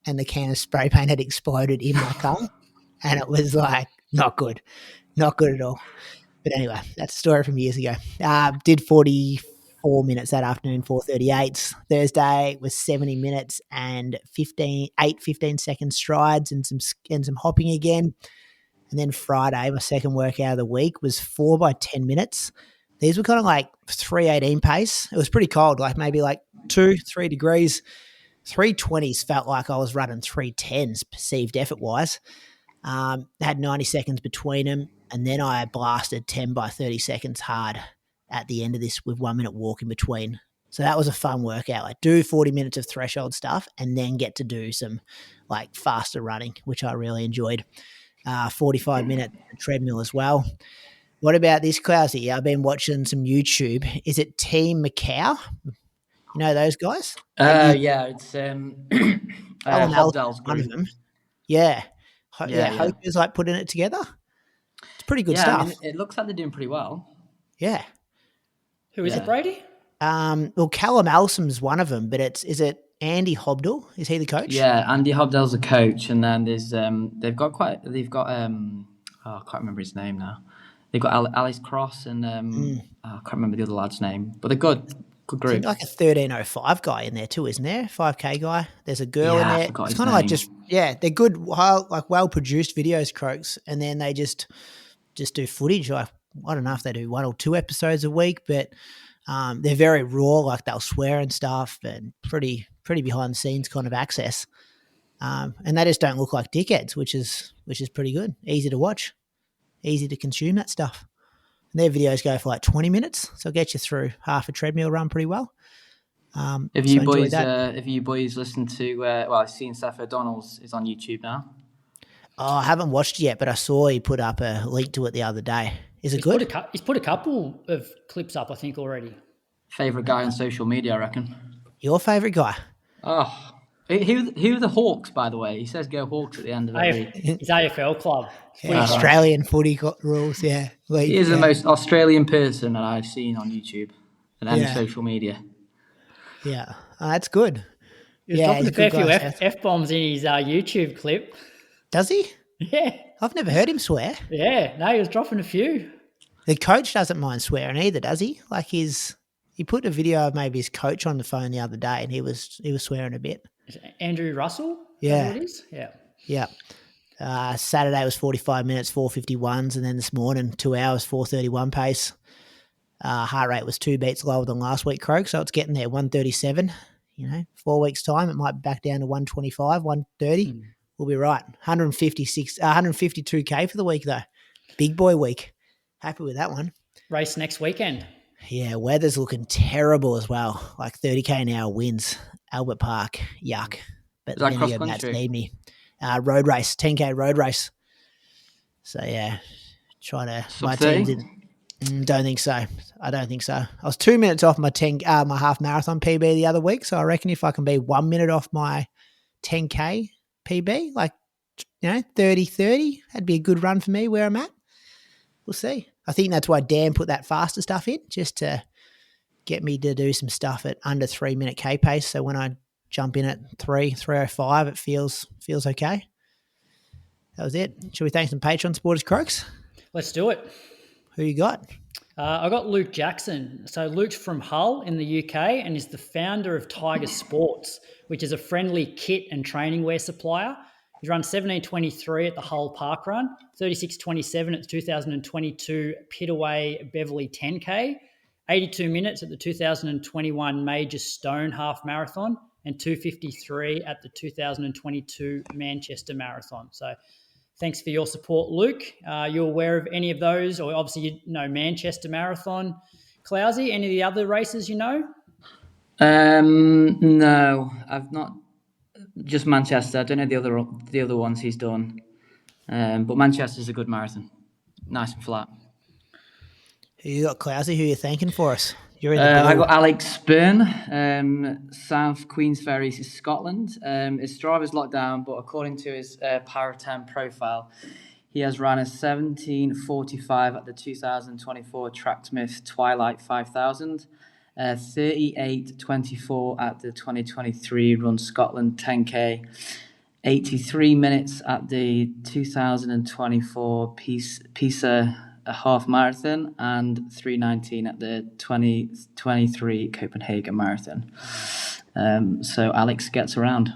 and the can of spray paint had exploded in my car, and it was like not good at all. But anyway, that's a story from years ago. Did 44 minutes that afternoon, 4:38. Thursday was 70 minutes and 15-second strides and some hopping again. And then Friday, my second workout of the week, was 4x10 minutes. These were kind of like 3:18 pace. It was pretty cold, like maybe like 2-3 degrees. 3:20s felt like I was running 3:10s perceived effort-wise. Had 90 seconds between them, and then I blasted 10x30 seconds hard at the end of this with 1 minute walk in between. So that was a fun workout. Like do 40 minutes of threshold stuff and then get to do some like faster running, which I really enjoyed. 45 minutes treadmill as well. What about this, Clowesy? I've been watching some YouTube. Is it Team Macau? You know those guys? It's Hobdell's one of group. them. Yeah. Hope's like putting it together. It's pretty good stuff. I mean, it looks like they're doing pretty well. Yeah. Who is it, Brady? Well, Callum Alsom's one of them, but is it Andy Hobdell. Is he the coach? Yeah, Andy Hobdell's a coach, and then there's I can't remember his name now. They've got Alice Cross and I can't remember the other lad's name, but they're good I group. think like a 1305 guy in there too, isn't there? 5K guy. There's a girl in Yeah, I there. forgot It's his kind of like name. they're good, well produced videos, Croaks, and then they just do footage. Like I don't know if they do 1 or 2 episodes a week, but they're very raw. Like they'll swear and stuff, and pretty behind the scenes kind of access. And they just don't look like dickheads, which is pretty good. Easy to watch, easy to consume that stuff. And their videos go for like 20 minutes, so it'll get you through half a treadmill run pretty well. Have you boys listened to? I've seen Seth O'Donnell's is on YouTube now. Oh, I haven't watched it yet, but I saw he put up a link to it the other day. Is it good? He's put a couple of clips up, I think, already. Favorite guy on social media, I reckon. Your favourite guy? Oh, who are the Hawks, by the way? He says go Hawks at the end of every. His AFL club. Australian footy rules, yeah. He is the most Australian person that I've seen on YouTube and any social media. Yeah, that's good. He's dropping a fair few F-bombs in his YouTube clip. Does he? Yeah. I've never heard him swear. Yeah, no, he was dropping a few. The coach doesn't mind swearing either, does he? Like he put a video of maybe his coach on the phone the other day and he was swearing a bit. Andrew Russell? Yeah. Is that what it is? Yeah. Yeah. Saturday was 45 minutes, 4:51s, and then this morning 2 hours, 4:31 pace. Heart rate was 2 beats lower than last week, Croak, so it's getting there, 137. 4 weeks' time, it might be back down to 125, 130. We'll be right. 152K for the week, though. Big boy week. Happy with that one. Race next weekend. Yeah, weather's looking terrible as well. Like 30K an hour winds. Albert Park, yuck. But is that cross Matt's country? need me. Road race, 10K road race. So, yeah, trying to... My team didn't... Don't think so. I don't think so. I was 2 minutes off my my half marathon PB the other week, so I reckon if I can be 1 minute off my 10K PB, like 30-30, that'd be a good run for me where I'm at. We'll see. I think that's why Dan put that faster stuff in, just to get me to do some stuff at under 3 minute K pace. So when I jump in at 3:05, it feels okay. That was it. Should we thank some Patreon supporters, Croaks? Let's do it. Who you got? I got Luke Jackson. So Luke's from Hull in the UK and is the founder of Tiger Sports, which is a friendly kit and training wear supplier. He's run 17:23 at the Hull Park Run, 36:27 at the 2022 Pitaway Beverley 10K, 82 minutes at the 2021 Major Stone Half Marathon, and 2:53 at the 2022 Manchester Marathon. So thanks for your support, Luke. You aware of any of those? Or obviously you know Manchester Marathon. Clowes, any of the other races you know? No, I've not. Just Manchester. I don't know the other ones he's done. But Manchester's a good marathon. Nice and flat. Who you got, Clowes? Who you thanking for us? You're in the I got Alex Byrne, South Queensferry, Scotland. His Strava's locked down, but according to his Power 10 profile, he has run a 17:45 at the 2024 Tracksmith Twilight 5000, 38:24 at the 2023 Run Scotland 10K, 83 minutes at the 2024 Pisa a half marathon, and 3:19 at the 2023 Copenhagen Marathon. So Alex gets around.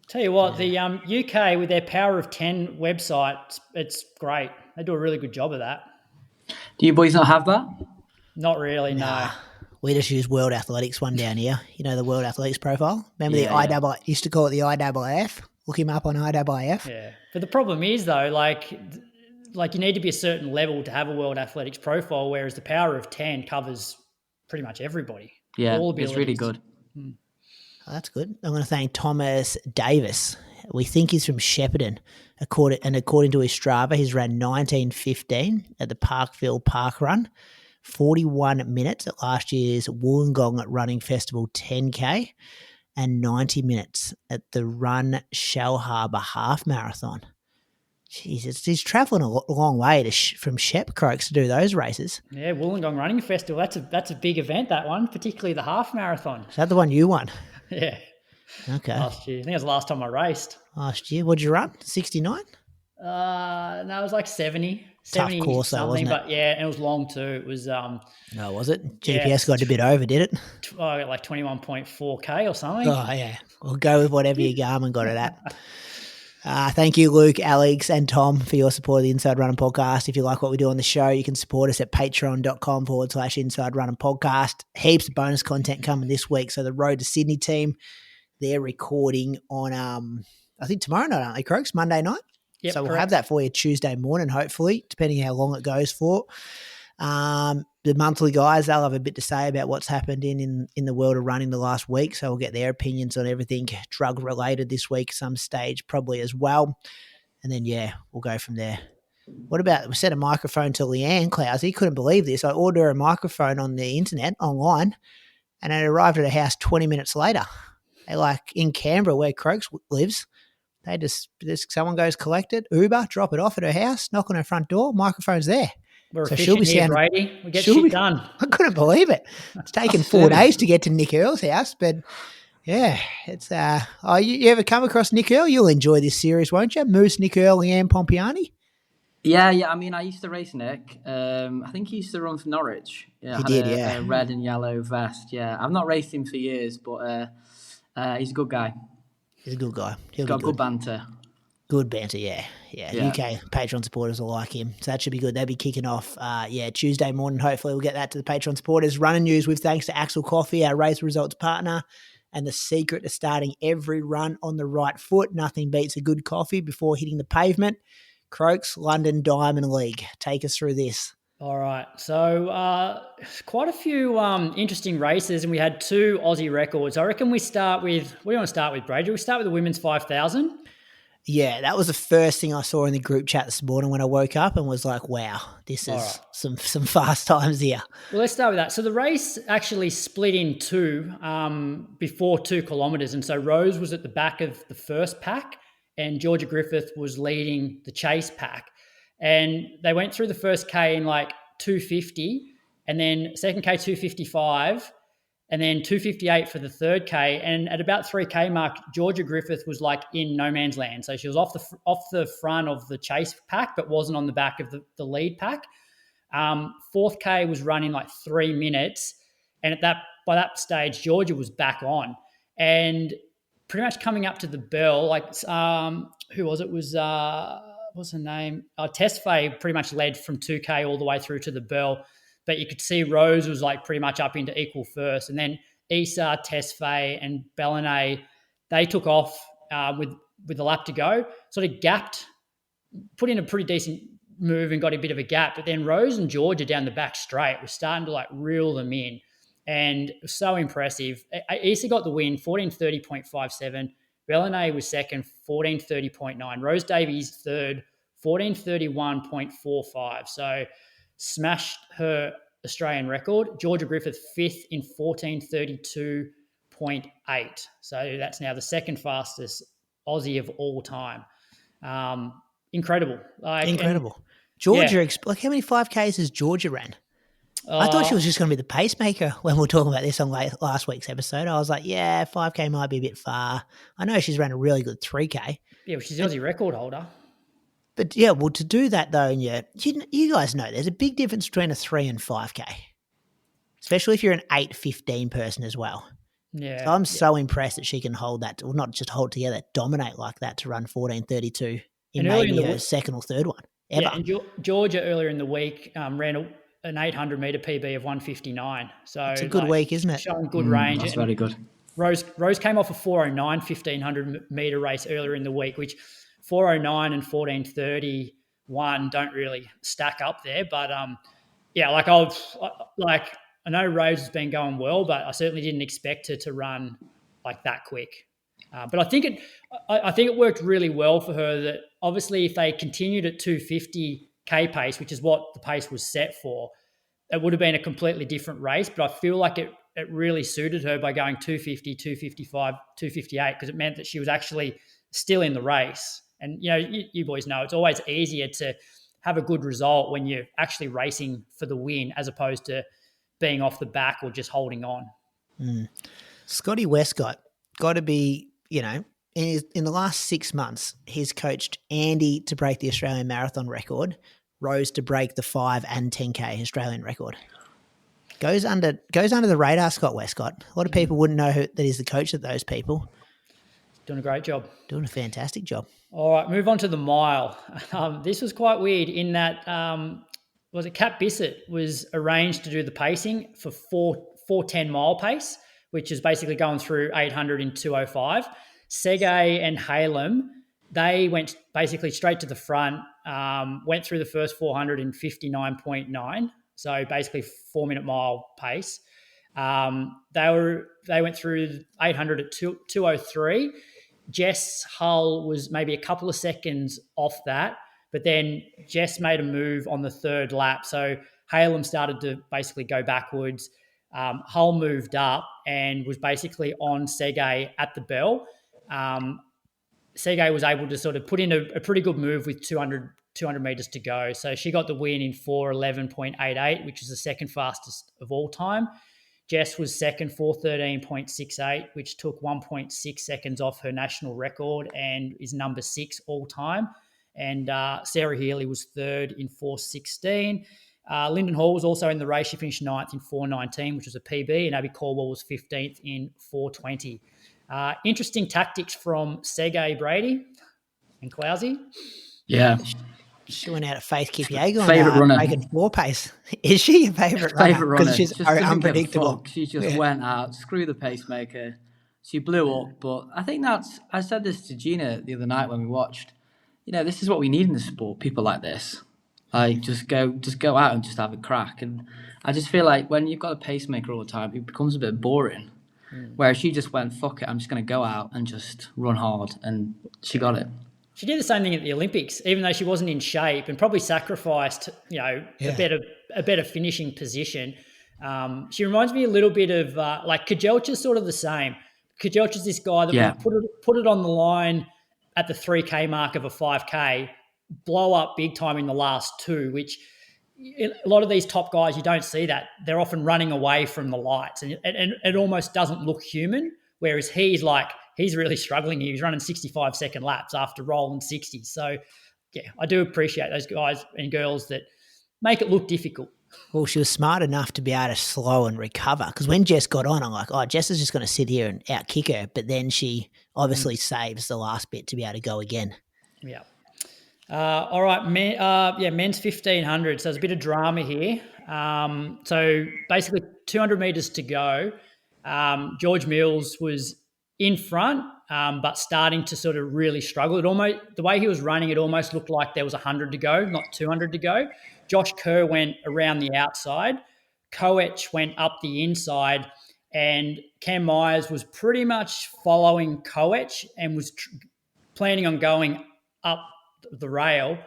Tell you what, the UK with their Power of 10 website, it's great. They do a really good job of that. Do you boys not have that? Not really, no. We just use World Athletics one down here. You know the World Athletics profile? Remember the IAAF? Used to call it the IAAF. Look him up on IAAF. Yeah. But the problem is, though, like you need to be a certain level to have a World Athletics profile, whereas the Power of 10 covers pretty much everybody. Yeah, it's really good. Oh, that's good. I'm going to thank Thomas Davies. We think he's from Shepparton. According to his Strava, he's ran 19:15 at the Parkville Park Run, 41 minutes at last year's Wollongong Running Festival 10K, and 90 minutes at the Run Shell Harbour Half Marathon. Jesus, he's travelling a long way from Shep Croaks to do those races. Yeah, Wollongong Running Festival. That's a big event, that one, particularly the half marathon. Is that the one you won? Yeah. Okay. last year. I think it was the last time I raced. Last year. What'd you run? 69? No, it was like 70, Tough 70 course though, something. wasn't it? But yeah, and it was long too. It was No, was it? yeah, GPS got a bit over, did it? I got like 21.4K or something. Oh, yeah. We'll go with whatever your Garmin got it at. Thank you, Luke, Alex, and Tom, for your support of the Inside Running Podcast. If you like what we do on the show, you can support us at patreon.com/Inside Running Podcast. Heaps of bonus content coming this week. So the Road to Sydney team, they're recording on, I think tomorrow night, aren't they, Croaks? Monday night? Yep, so we'll correct. have that for you Tuesday morning, hopefully, depending how long it goes for. The monthly guys, they'll have a bit to say about what's happened in the world of running the last week. So we'll get their opinions on everything drug related this week, some stage probably as well. And then, yeah, we'll go from there. What about, we sent a microphone to Leanne Clowes. He couldn't believe this. I ordered a microphone on the internet online and it arrived at her house 20 minutes later. They like in Canberra where Croaks lives. They just someone goes collect it, Uber, drop it off at her house, knock on her front door, microphone's there. We're So efficient here, Brady. We get shit done. I couldn't believe it. It's taken 4 days to get to Nick Earl's house, but yeah, it's you ever come across Nick Earl? You'll enjoy this series, won't you? Moose, Nick Earl, Leanne Pompiani. Yeah. I mean, I used to race Nick. I think he used to run for Norwich. Yeah, he did, yeah. A red and yellow vest. Yeah, I've not raced him for years, but he's a good guy. He's a good guy. He's got good banter. Good banter, yeah. UK Patreon supporters will like him. So that should be good. They'll be kicking off, Tuesday morning. Hopefully we'll get that to the Patreon supporters. Running news with thanks to Axel Coffee, our race results partner, and the secret to starting every run on the right foot. Nothing beats a good coffee before hitting the pavement. Croaks, London Diamond League. Take us through this. All right. So quite a few interesting races, and we had 2 Aussie records. I reckon we start with, what do you want to start with, Brady? Do we start with the women's 5,000? Yeah, that was the first thing I saw in the group chat this morning when I woke up and was like, wow, this is some fast times here. Well, let's start with that. So the race actually split in 2 before 2 kilometres. And so Rose was at the back of the first pack and Georgia Griffiths was leading the chase pack. And they went through the first K in like 250 and then second K 255 and then 258 for the third K. And at about 3K mark, Georgia Griffith was like in no man's land. So she was off the front of the chase pack, but wasn't on the back of the lead pack. Fourth K was running like 3 minutes. And by that stage, Georgia was back on. And pretty much coming up to the bell, like who was it? What's her name? Tesfaye pretty much led from 2K all the way through to the bell. But you could see Rose was like pretty much up into equal first. And then Issa, Tesfaye and Bellene, they took off with a lap to go, sort of gapped, put in a pretty decent move and got a bit of a gap. But then Rose and Georgia down the back straight were starting to like reel them in. And it was so impressive. Issa got the win, 14:30.57. Bellene was second, 14:30.9. Rose Davies third, 14:31.45. So smashed her Australian record. Georgia Griffith fifth in 14:32.8. So that's now the second fastest Aussie of all time. Incredible. Incredible. Georgia, like how many 5Ks has Georgia ran? I thought she was just going to be the pacemaker when we were talking about this on last week's episode. I was like, yeah, 5K might be a bit far. I know she's ran a really good 3K. Yeah, well, she's the Aussie record holder. But yeah, well, to do that though, and you guys know there's a big difference between a 3 and 5K, especially if you're an 8:15 person as well. Yeah, so I'm so impressed that she can hold that, or not just hold together, dominate like that to run 14:32 in maybe her second or third one ever. Yeah, and Georgia earlier in the week ran an 800 metre PB of 159. So it's a good week, isn't it? Showing good range. That's very good. Rose came off a 409 1500 metre race earlier in the week, which 409 and 14:31 don't really stack up there. But I know Rose has been going well, but I certainly didn't expect her to run like that quick. But I think it worked really well for her. That obviously, if they continued at 250K pace, which is what the pace was set for, it would have been a completely different race. But I feel like it really suited her by going 250, 255, 258 because it meant that she was actually still in the race. And, you boys know it's always easier to have a good result when you're actually racing for the win as opposed to being off the back or just holding on. Scotty Westcott, got to be, in the last 6 months, he's coached Andy to break the Australian marathon record, Rose to break the 5 and 10K Australian record. Goes under the radar, Scott Westcott. A lot of people wouldn't know that he's the coach of those people. Doing a great job. Doing a fantastic job. All right, move on to the mile. This was quite weird in that, was it Kat Bissett was arranged to do the pacing for 4:10 mile pace, which is basically going through 800 in 2:05. Segay and Halem, they went basically straight to the front, went through the first 400 in 59.9, so basically 4-minute mile pace. They went through 800 at 2:03. Jess Hull was maybe a couple of seconds off that, but then Jess made a move on the third lap. So Halem started to basically go backwards. Hull moved up and was basically on Segay at the bell. Segay was able to sort of put in a pretty good move with 200 metres to go. So she got the win in 4:11.88, which is the second fastest of all time. Jess was second, 4:13.68, which took 1.6 seconds off her national record and is number 6 all time. And Sarah Healy was third in 4:16. Lyndon Hall was also in the race. She finished 9th in 4:19, which was a PB, and Abby Caldwell was 15th in 4:20. Interesting tactics from Segay, Brady and Clowes. Yeah. She went out at Faith Kipyego Favourite runner. Breaking 4 pace. Is she your favourite runner? Favourite runner. Because she's Just doesn't unpredictable. give a fuck. She just went out, screw the pacemaker. She blew up. But I think I said this to Gina the other night when we watched. This is what we need in the sport. People like this. Like, just go out and just have a crack. And I just feel like when you've got a pacemaker all the time, it becomes a bit boring. Whereas she just went, fuck it, I'm just going to go out and just run hard. And she got it. She did the same thing at the Olympics, even though she wasn't in shape and probably sacrificed, a better finishing position. She reminds me a little bit of like Kajelcha's sort of the same. Kajelcha's this guy that will put it on the line at the 3K mark of a 5K, blow up big time in the last 2, which a lot of these top guys, you don't see that. They're often running away from the lights and it almost doesn't look human, whereas he's really struggling here. He's running 65-second laps after rolling 60. So, yeah, I do appreciate those guys and girls that make it look difficult. Well, she was smart enough to be able to slow and recover, because when Jess got on, I'm like, Jess is just going to sit here and out-kick her, but then she obviously saves the last bit to be able to go again. Yeah. All right, men's 1,500. So there's a bit of drama here. So basically 200 metres to go. George Mills was in front, but starting to sort of really struggle. The way he was running, it almost looked like there was 100 to go, not 200 to go. Josh Kerr went around the outside. Koech went up the inside, and Cam Myers was pretty much following Koech and was planning on going up the rail.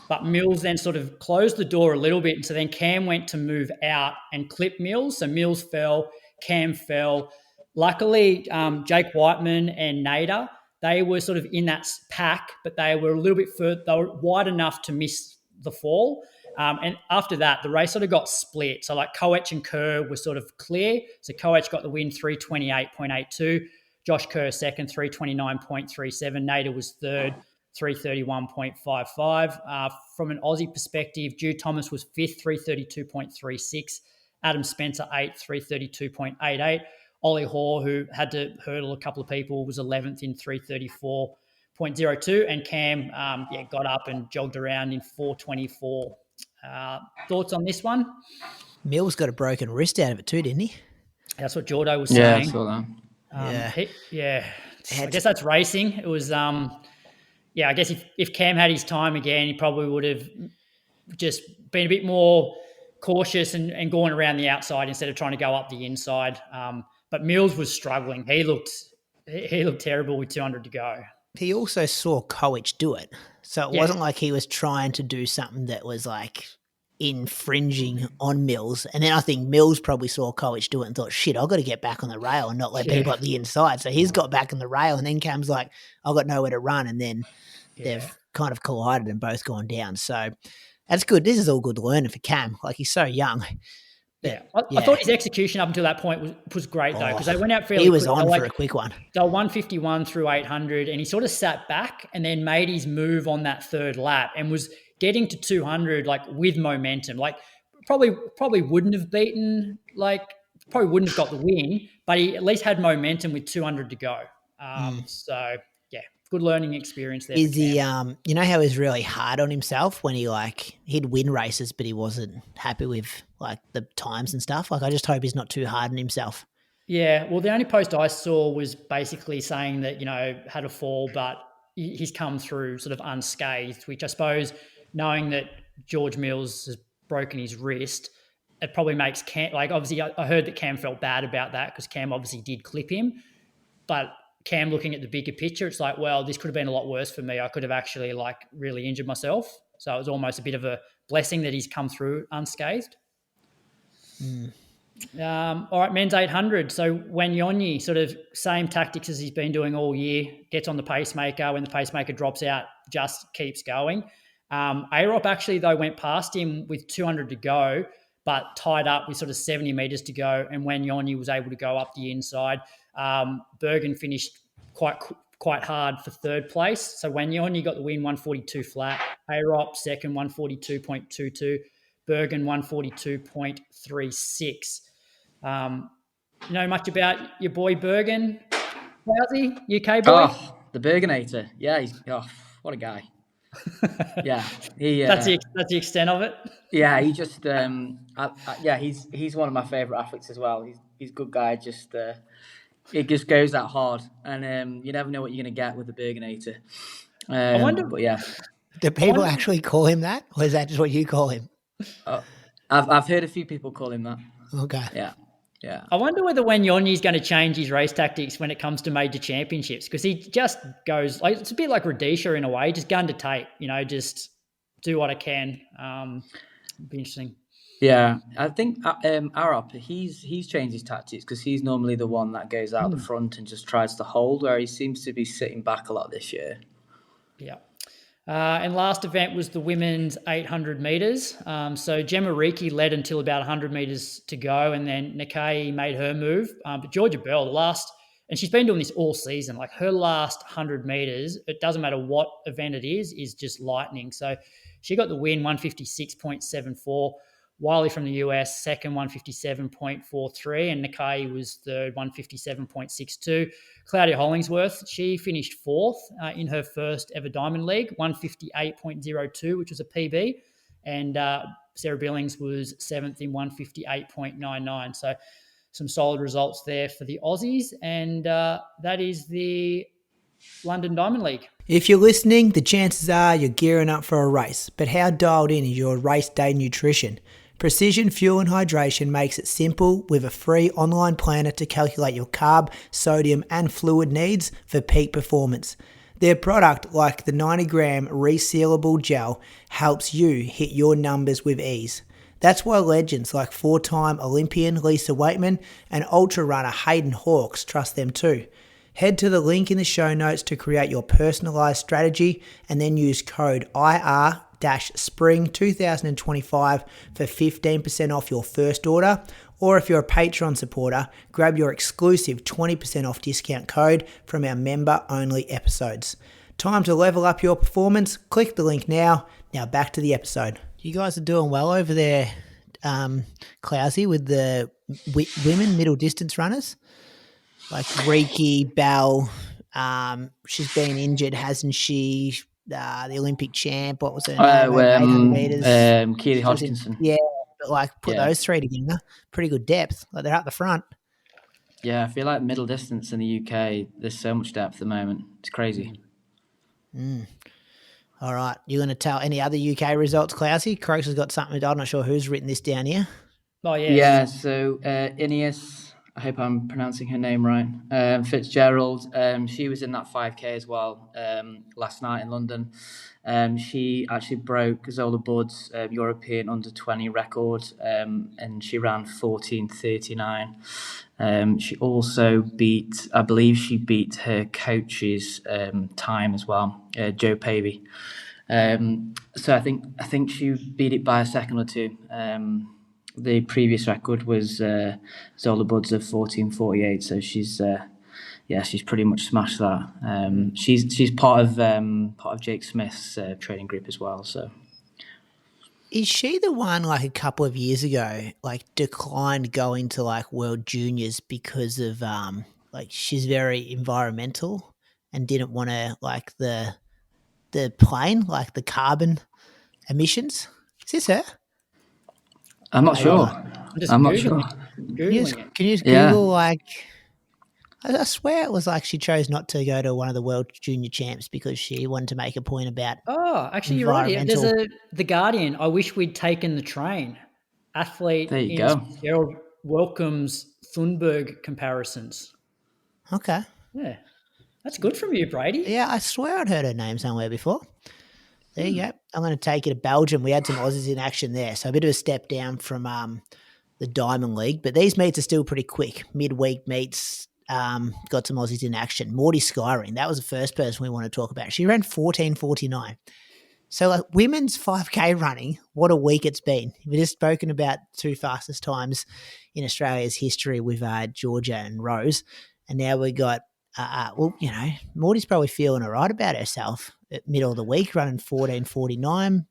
But Mills then sort of closed the door a little bit, and so then Cam went to move out and clip Mills. So Mills fell, Cam fell. Luckily, Jake Whiteman and Nader, they were sort of in that pack, but they were a little bit further. They were wide enough to miss the fall. And after that, the race sort of got split. So like Koech and Kerr were sort of clear. So Koech got the win, 3:28.82. Josh Kerr second, 3:29.37. Nader was third, 3:31.55. From an Aussie perspective, Drew Thomas was fifth, 3:32.36. Adam Spencer, eighth, 3:32.88. Ollie Hoare, who had to hurdle a couple of people, was 11th in 3:34.02. And Cam got up and jogged around in 4:24. Thoughts on this one? Mills got a broken wrist out of it too, didn't he? That's what Jordo was saying. Yeah, I saw that. I guess that's racing. It was, I guess if Cam had his time again, he probably would have just been a bit more cautious and gone around the outside instead of trying to go up the inside. But Mills was struggling. He looked terrible with 200 to go. He also saw Koech do it. So it wasn't like he was trying to do something that was like infringing on Mills. And then I think Mills probably saw Koech do it and thought, shit, I've got to get back on the rail and not let people up the inside. So he's got back on the rail, and then Cam's like, I've got nowhere to run. And then they've kind of collided and both gone down. So that's good. This is all good learning for Cam. Like, he's so young. Yeah. I thought his execution up until that point was great, though, because they went out fairly He was quick. on for a quick one. They were 151 through 800, and he sort of sat back and then made his move on that third lap and was getting to 200 like with momentum. Like probably wouldn't have beaten, like probably wouldn't have got the win, but he at least had momentum with 200 to go. So yeah, good learning experience there. Is he? You know how he's really hard on himself when he'd win races, but he wasn't happy with like the times and stuff. Like I just hope he's not too hard on himself. Yeah, well, the only post I saw was basically saying that, had a fall, but he's come through sort of unscathed, which I suppose, knowing that George Mills has broken his wrist, it probably makes Cam, like obviously I heard that Cam felt bad about that because Cam obviously did clip him, but Cam looking at the bigger picture, it's like, well, this could have been a lot worse for me. I could have actually like really injured myself. So it was almost a bit of a blessing that he's come through unscathed. All right, men's 800. So Wanyonyi, sort of same tactics as he's been doing all year, gets on the pacemaker. When the pacemaker drops out, just keeps going. Aerop actually, though, went past him with 200 to go, but tied up with sort of 70 metres to go, and Wanyonyi was able to go up the inside. Bergen finished quite hard for third place. So Wanyonyi got the win, 142 flat. Aerop second, 142.22. Bergen, 142.36. You know much about your boy Bergen, Clowesy, UK boy? Oh, the Bergenator. Yeah, what a guy. Yeah, that's the extent of it. Yeah, he just he's one of my favourite athletes as well. He's a good guy. Just it just goes that hard, and you never know what you're going to get with the Bergenator. I wonder, but yeah, do people actually call him that, or is that just what you call him? I've heard a few people call him that. Okay. Yeah. I wonder whether Wanyonyi's going to change his race tactics when it comes to major championships, because he just goes like it's a bit like Rhodesia in a way, just gun to tape. Just do what I can. Be interesting. Yeah, I think Arup, he's changed his tactics because he's normally the one that goes out the front and just tries to hold, where he seems to be sitting back a lot this year. Yeah. And last event was the women's 800 metres. So Gemma Reiki led until about 100 metres to go, and then Nikkei made her move. But Georgia Bell, and she's been doing this all season, like her last 100 metres, it doesn't matter what event it is just lightning. So she got the win, 156.74. Wiley from the US, second, 157.43, and Nikkei was third, 157.62. Claudia Hollingsworth, she finished fourth in her first ever Diamond League, 158.02, which was a PB, and Sarah Billings was seventh in 158.99. So some solid results there for the Aussies, and that is the London Diamond League. If you're listening, the chances are you're gearing up for a race, but how dialed in is your race day nutrition? Precision Fuel and Hydration makes it simple with a free online planner to calculate your carb, sodium and fluid needs for peak performance. Their product, like the 90-gram resealable gel, helps you hit your numbers with ease. That's why legends like four-time Olympian Lisa Waitman and ultra runner Hayden Hawkes trust them too. Head to the link in the show notes to create your personalised strategy and then use code IR-Spring 2025 for 15% off your first order. Or if you're a Patreon supporter, grab your exclusive 20% off discount code from our member-only episodes. Time to level up your performance. Click the link now. Now back to the episode. You guys are doing well over there, Clowesy, with the women middle distance runners. Like Reiki, Bell, she's been injured, hasn't she? The Olympic champ, what was her name? 800 metres. Keely Hodgkinson. Yeah, but put those three together, pretty good depth. Like they're up the front. Yeah, I feel like middle distance in the UK, there's so much depth at the moment. It's crazy. All right, you're going to tell any other UK results, Clowesy? Croaks has got something. I'm not sure who's written this down here. Oh, yeah. Yeah, so Ineos, I hope I'm pronouncing her name right, Fitzgerald, she was in that 5K as well last night in London. She actually broke Zola Budd's European under-20 record, and she ran 14:39. She also beat her coach's time as well, Joe Pavey. So I think she beat it by a second or two, the previous record was Zola Buds of 14:48. So she's she's pretty much smashed that. She's part of Jake Smith's training group as well. So Is she the one like a couple of years ago, like declined going to like World Juniors because of like she's very environmental and didn't want to like the plane, like the carbon emissions? Is this her? I'm not Maybe sure. not. I'm just I'm not sure. Googling it. Can you just Yeah. Google like? I swear it was like she chose not to go to one of the World Junior Champs because she wanted to make a point about. Oh, actually, you're right. Yeah, there's environmental. The Guardian. I wish we'd taken the train. Athlete There you in go. Gerald welcomes Thunberg comparisons. Okay. Yeah, that's good from you, Brady. Yeah, I swear I'd heard her name somewhere before. There you go. I'm going to take you to Belgium. We had some Aussies in action there, so a bit of a step down from the Diamond League. But these meets are still pretty quick. Midweek meets got some Aussies in action. Maudie Skyring, that was the first person we want to talk about. She ran 14:49. So like women's 5K running, what a week it's been. We've just spoken about two fastest times in Australia's history with Georgia and Rose. And now we got, Maudie's probably feeling all right about herself at middle of the week, running 14:49,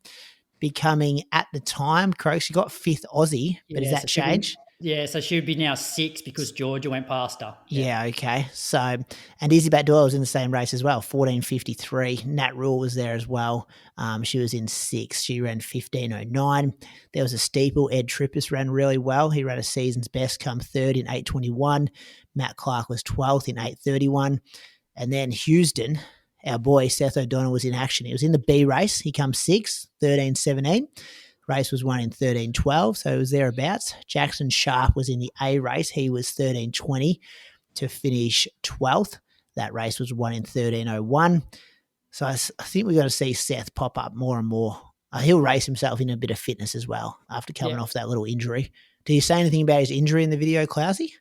becoming at the time, Croaks, she got 5th Aussie, but Yeah, has that so she'll be- changed? Yeah, so she would be now 6 because Georgia went past her. Yeah, okay. So, and Izzy Batt-Doyle was in the same race as well, 14:53. Nat Rule was there as well. She was in 6th. She ran 15:09. There was a steeple. Ed Trippas ran really well. He ran a season's best, come 3rd in 8:21. Matt Clarke was 12th in 8:31. And then Heusden, our boy Seth O'Donnell, was in action. He was in the B race. He comes 6th, 13:17. Race was won in 13:12, so it was thereabouts. Jackson Sharp was in the A race. He was 13:20 to finish 12th. That race was won in 13:01. So I think we're going to see Seth pop up more and more. He'll race himself in a bit of fitness as well after coming off that little injury. Did you say anything about his injury in the video, Clowesy?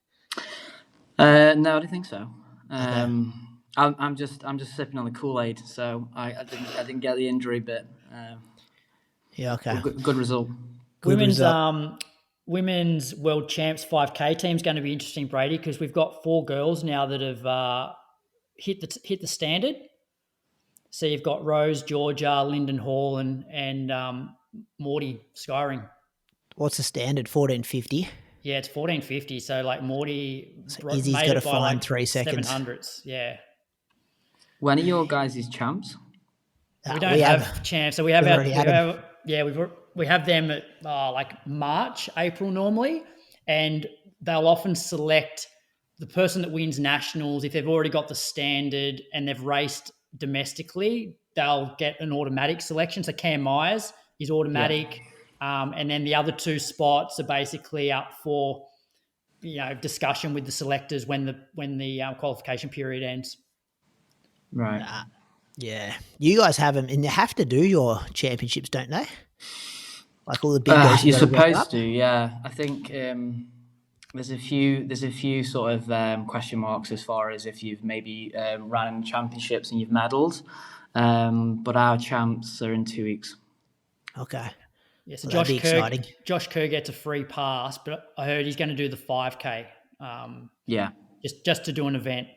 No, I don't think so. Okay. I'm just sipping on the Kool-Aid, so I didn't get the injury bit. Yeah, okay. Good result. Women's world champs 5K team is going to be interesting, Brady, because we've got 4 girls now that have hit the standard. So you've got Rose, Georgia, Lyndon Hall, and Maudie Skyring. What's the standard? 14:50. Yeah, it's 14:50. So like Maudie, Izzy's got to find 3 seconds. 700s. Yeah. When are your guys' champs? We don't have champs, so we have we have them at like March, April normally, and they'll often select the person that wins nationals. If they've already got the standard and they've raced domestically, they'll get an automatic selection. So Cam Myers is automatic, and then the other 2 spots are basically up for discussion with the selectors when the qualification period ends. Right. Yeah. You guys have them, and you have to do your championships, don't they? Like all the big guys. You're supposed to, yeah. I think there's a few sort of question marks as far as if you've maybe ran championships and you've medalled, but our champs are in 2 weeks. Okay. Yeah, so Well, Josh Kerr gets a free pass, but I heard he's going to do the 5K. Just to do an event.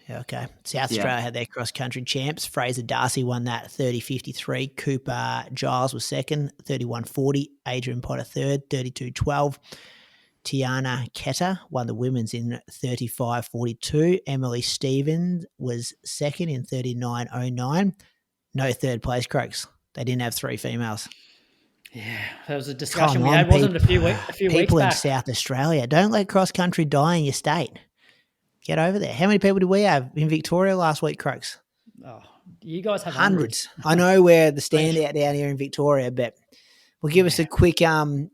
Okay. South Australia had their cross-country champs. Fraser Darcy won that 30:53. Cooper Giles was second, 31:40. Adrian Potter third, 32:12. Tiana Ketter won the women's in 35:42. Emily Stevens was second in 39:09. No third place, Croaks. They didn't have 3 females. Yeah, there was a discussion we had, wasn't it, a few weeks back? People in South Australia, don't let cross-country die in your state. Get over there. How many people did we have in Victoria last week, Croaks? Oh, you guys have hundreds. I know we're the standout down here in Victoria, but we'll give us a quick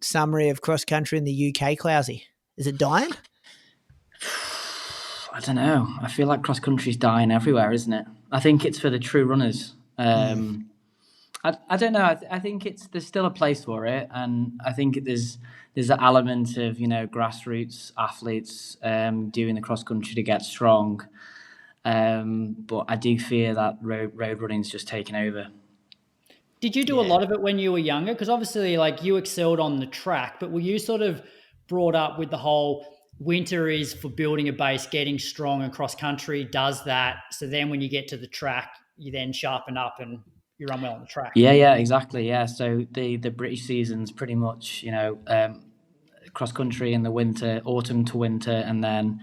summary of cross country in the UK, Clowesy. Is it dying? I don't know. I feel like cross country's dying everywhere, isn't it? I think it's for the true runners. I don't know. I think there's still a place for it, and I think there's an element of grassroots athletes doing the cross country to get strong, but I do fear that road running's just taken over. Did you do a lot of it when you were younger? Because obviously, like, you excelled on the track, but were you sort of brought up with the whole winter is for building a base, getting strong, and cross country does that. So then when you get to the track, you then sharpen up and you run well on the track. Yeah, exactly. Yeah, so the British season's pretty much cross country in the winter, autumn to winter, and then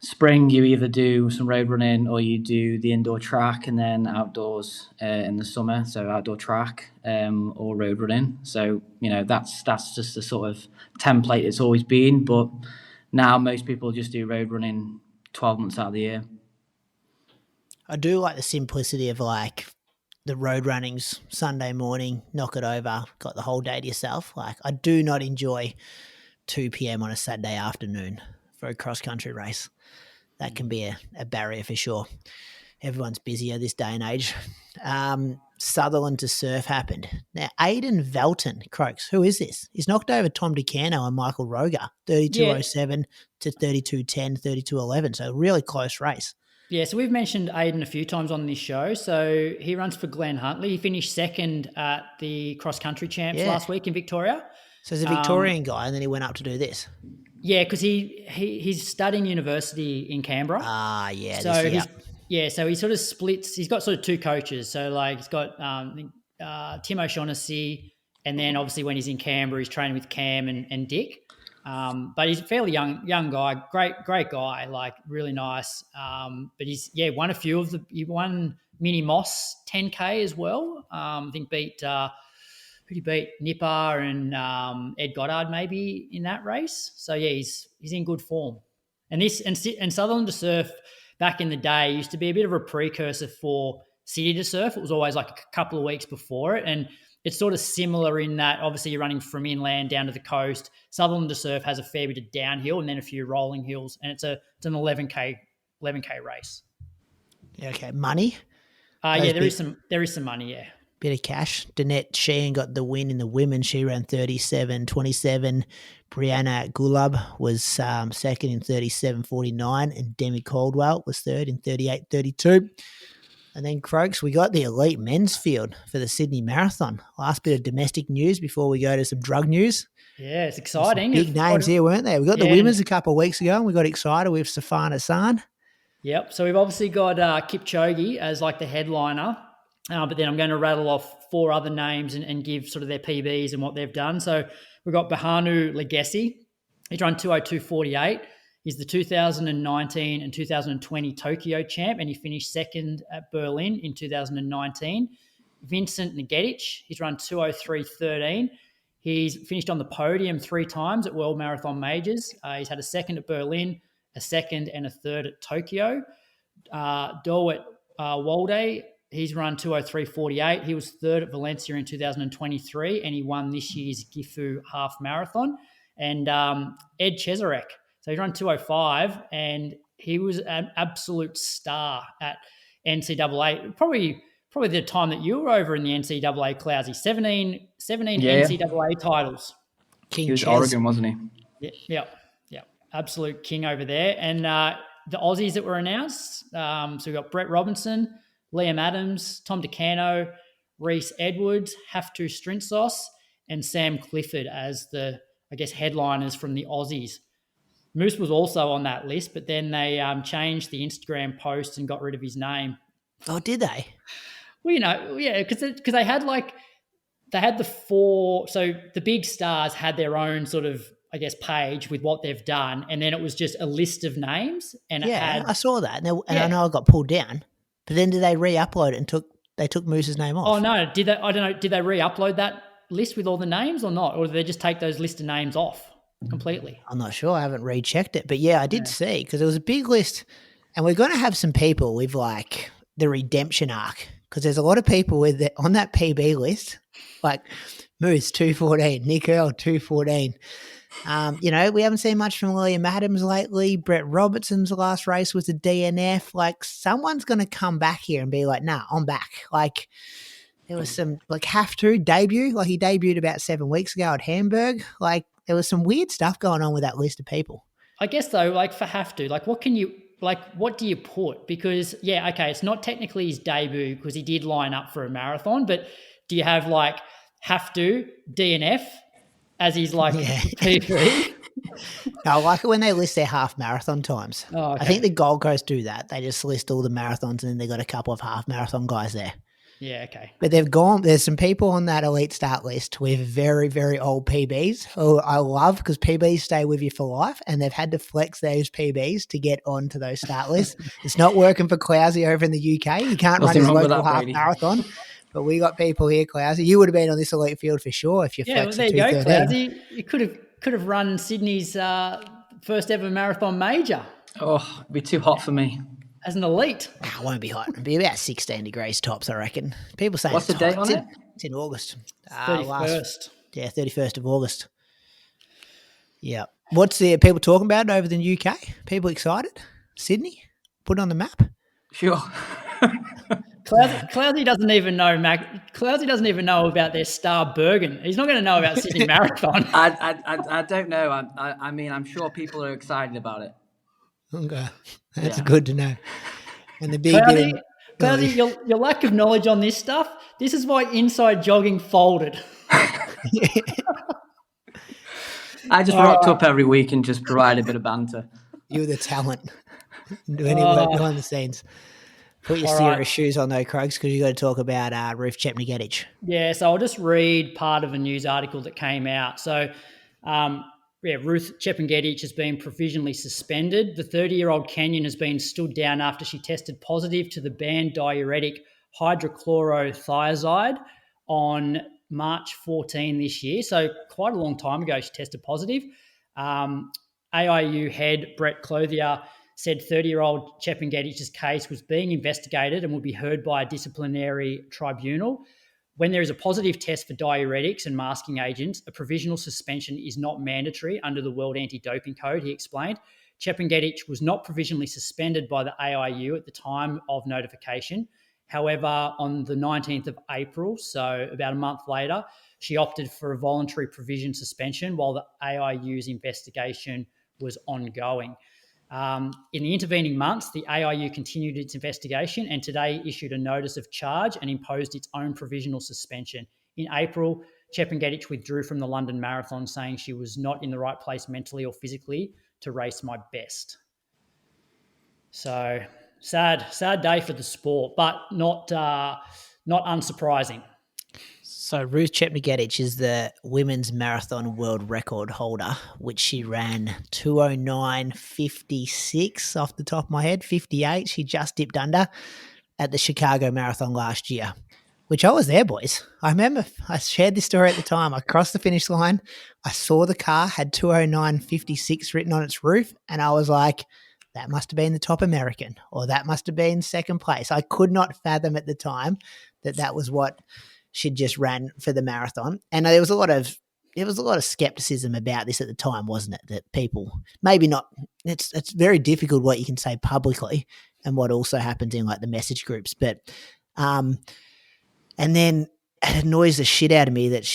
spring you either do some road running or you do the indoor track, and then outdoors in the summer, so outdoor track or road running. So that's just the sort of template it's always been, but now most people just do road running 12 months out of the year. I do like the simplicity of like the road runnings Sunday morning, knock it over, got the whole day to yourself. Like, I do not enjoy 2 p.m. on a Saturday afternoon for a cross country race. That can be a barrier for sure. Everyone's busier this day and age. Sutherland to Surf happened. Now, Heusden-Zolden, Croaks, who is this? He's knocked over Tom Ducano and Michael Roger, 32.07 to 32.10, 32.11. So a really close race. Yeah, so we've mentioned Aiden a few times on this show. So he runs for Glenn Huntley. He finished second at the cross-country champs last week in Victoria. So he's a Victorian guy, and then he went up to do this. Yeah, because he's studying university in Canberra. Yeah. So he sort of splits. He's got sort of two coaches. So like he's got Tim O'Shaughnessy, and then obviously when he's in Canberra, he's training with Cam and Dick. But he's a fairly young guy, great guy, like really nice. But he's won a few of he won Mini Moss 10K as well. I think who beat Nipper and Ed Goddard maybe in that race. So yeah, he's in good form. And Sutherland to Surf back in the day used to be a bit of a precursor for City to Surf. It was always like a couple of weeks before it, and it's sort of similar in that obviously you're running from inland down to the coast. Sutherland to Surf has a fair bit of downhill and then a few rolling hills, and it's an 11K race. Yeah, okay. Money? There is some money, yeah. Bit of cash. Danette Sheehan got the win in the women. She ran 37.27. Brianna Gulab was second in 37.49, and Demi Caldwell was third in 38.32. And then, Croaks, we got the elite men's field for the Sydney Marathon. Last bit of domestic news before we go to some drug news. Yeah, it's exciting. Some big names here, weren't there? We got the women's a couple of weeks ago, and we got excited with Safana San. Yep. So we've obviously got Kipchoge as like the headliner, but then I'm going to rattle off 4 other names and give sort of their PBs and what they've done. So we've got Bahanu Legacy. He's run 2:02.48. He's the 2019 and 2020 Tokyo champ, and he finished second at Berlin in 2019. Vincent Ngetich, he's run 2:03.13. He's finished on the podium 3 times at World Marathon Majors. He's had a second at Berlin, a second and a third at Tokyo. Dorwet Walde, he's run 2:03.48. He was third at Valencia in 2023, and he won this year's Gifu half marathon. And Ed Cheserek, so he run 2:05, and he was an absolute star at NCAA. Probably the time that you were over in the NCAA, Clowesy. 17 NCAA titles. King he was Oregon, wasn't he? Yeah. Absolute king over there. And the Aussies that were announced, so we've got Brett Robinson, Liam Adams, Tom Ducano, Reese Edwards, Haftu Strinsos, and Sam Clifford as the, I guess, headliners from the Aussies. Moose was also on that list, but then they changed the Instagram post and got rid of his name. Oh, did they? Well, because they had the 4. So the big stars had their own sort of, I guess, page with what they've done, and then it was just a list of names. And I saw that, and I know it got pulled down. But then did they re-upload it and they took Moose's name off? Oh no, did they? I don't know. Did they re-upload that list with all the names or not, or did they just take those list of names off completely? I'm not sure. I haven't rechecked it, but I did see, because it was a big list, and we're going to have some people with like the redemption arc, because there's a lot of people on that PB list, like Moose 2:14, Nick Earl 2:14. We haven't seen much from Liam Adams lately. Brett Robertson's last race was a DNF. Like, someone's going to come back here and be like, nah, I'm back. Like, there was some, like, debut. Like, he debuted about 7 weeks ago at Hamburg. Like, there was some weird stuff going on with that list of people. I guess, though, like, for like, what can you like, what do you put? Because, yeah, okay, it's not technically his debut because he did line up for a marathon, but do you have like have to DNF as his like PB? I like it when they list their half marathon times. Oh, okay. I think the Gold Coast do that. They just list all the marathons and then they got a couple of half marathon guys there. Yeah, okay. But there's some people on that elite start list with very, very old PBs who I love because PBs stay with you for life and they've had to flex those PBs to get onto those start lists. It's not working for Clowes over in the UK. He can't run his local half marathon. But we got people here, Clowes. You would have been on this elite field for sure if you flexed there you go, Clowes. 213. You could have run Sydney's first ever marathon major. Oh, it'd be too hot for me. As an elite. It won't be hot. It'll be about 16 degrees tops, I reckon. People say what's the date on it? It's in August. 31st. 31st of August. Yeah. What's the people talking about over the UK? People excited? Sydney? Put it on the map? Sure. Clousey doesn't even know, Clousey doesn't even know about their Star Bergen. He's not going to know about Sydney Marathon. I don't know. I mean, I'm sure people are excited about it. Okay. That's good to know. And the big Clousey, your lack of knowledge on this stuff, this is why Inside Jogging folded. I just rocked up every week and just provide a bit of banter. You're the talent. Do any work behind the scenes. Put your serious shoes on though, Croaks, because you got to talk about Ruth Chepngetich. Yeah, so I'll just read part of a news article that came out. So, Ruth Chepngetich has been provisionally suspended. The 30-year-old Kenyan has been stood down after she tested positive to the banned diuretic hydrochlorothiazide on March 14 this year. So quite a long time ago she tested positive. AIU head Brett Clothier said 30-year-old Chepngetich's case was being investigated and will be heard by a disciplinary tribunal. When there is a positive test for diuretics and masking agents, a provisional suspension is not mandatory under the World Anti-Doping Code, he explained. Chepngetich was not provisionally suspended by the AIU at the time of notification. However, on the 19th of April, so about a month later, she opted for a voluntary provision suspension while the AIU's investigation was ongoing. In the intervening months, the AIU continued its investigation and today issued a notice of charge and imposed its own provisional suspension. In April, Chepngetich withdrew from the London Marathon, saying she was not in the right place mentally or physically to race my best. So sad day for the sport, but not unsurprising. So Ruth Chepngetich is the women's marathon world record holder, which she ran 2:09:56 off the top of my head, 58. She just dipped under at the Chicago Marathon last year, which I was there, boys. I remember I shared this story at the time. I crossed the finish line. I saw the car had 2:09:56 written on its roof, and I was like, that must have been the top American, or that must have been second place. I could not fathom at the time that was what she'd just ran for the marathon. And there was a lot of skepticism about this at the time, wasn't it? That people maybe not, it's very difficult what you can say publicly and what also happens in like the message groups. But, and then it annoys the shit out of me that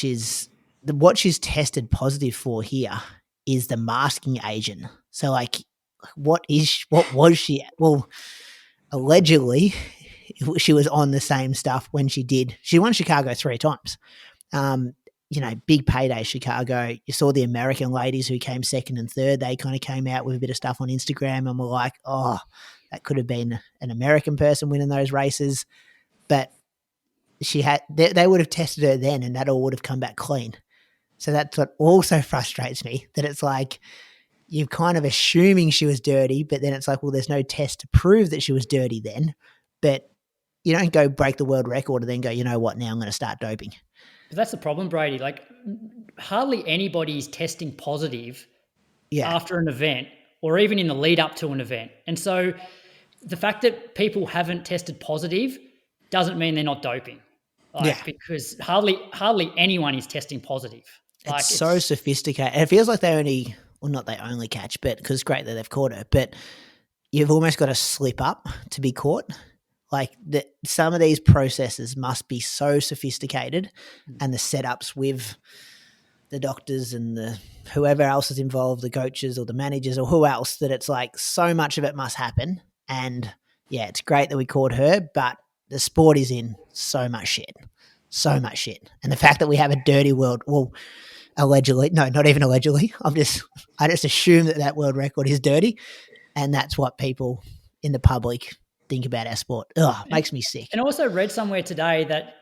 what she's tested positive for here is the masking agent. So like, what was she? Well, allegedly, she was on the same stuff when she won Chicago 3 times. Big payday Chicago. You saw the American ladies who came second and third. They kind of came out with a bit of stuff on Instagram and were like, oh, that could have been an American person winning those races. But they would have tested her then and that all would have come back clean. So that's what also frustrates me, that it's like you're kind of assuming she was dirty, but then it's like, well, there's no test to prove that she was dirty then. But you don't go break the world record and then go, you know what, now I'm going to start doping. But that's the problem, Brady. Like, hardly anybody's testing positive after an event or even in the lead up to an event. And so the fact that people haven't tested positive doesn't mean they're not doping. Because hardly anyone is testing positive. Like, it's so sophisticated. And it feels like not they only catch, but because it's great that they've caught her, but you've almost got to slip up to be caught. Like some of these processes must be so sophisticated and the setups with the doctors and the whoever else is involved, the coaches or the managers or who else, that it's like so much of it must happen. And yeah, it's great that we caught her, but the sport is in so much shit. So much shit. And the fact that we have a dirty world, well, allegedly, no, not even allegedly. I just assume that world record is dirty, and that's what people in the public think about our sport. Ugh, makes me sick. And I also read somewhere today that,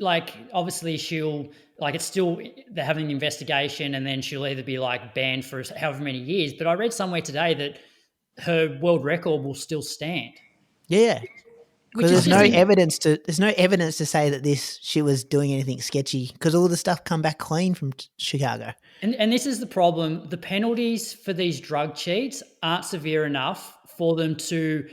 like, obviously she'll, like, it's still, they're having an investigation and then she'll either be like banned for however many years. But I read somewhere today that her world record will still stand. Yeah. Which Because is there's just no evidence to say that she was doing anything sketchy, because all the stuff come back clean from Chicago. And this is the problem. The penalties for these drug cheats aren't severe enough for them to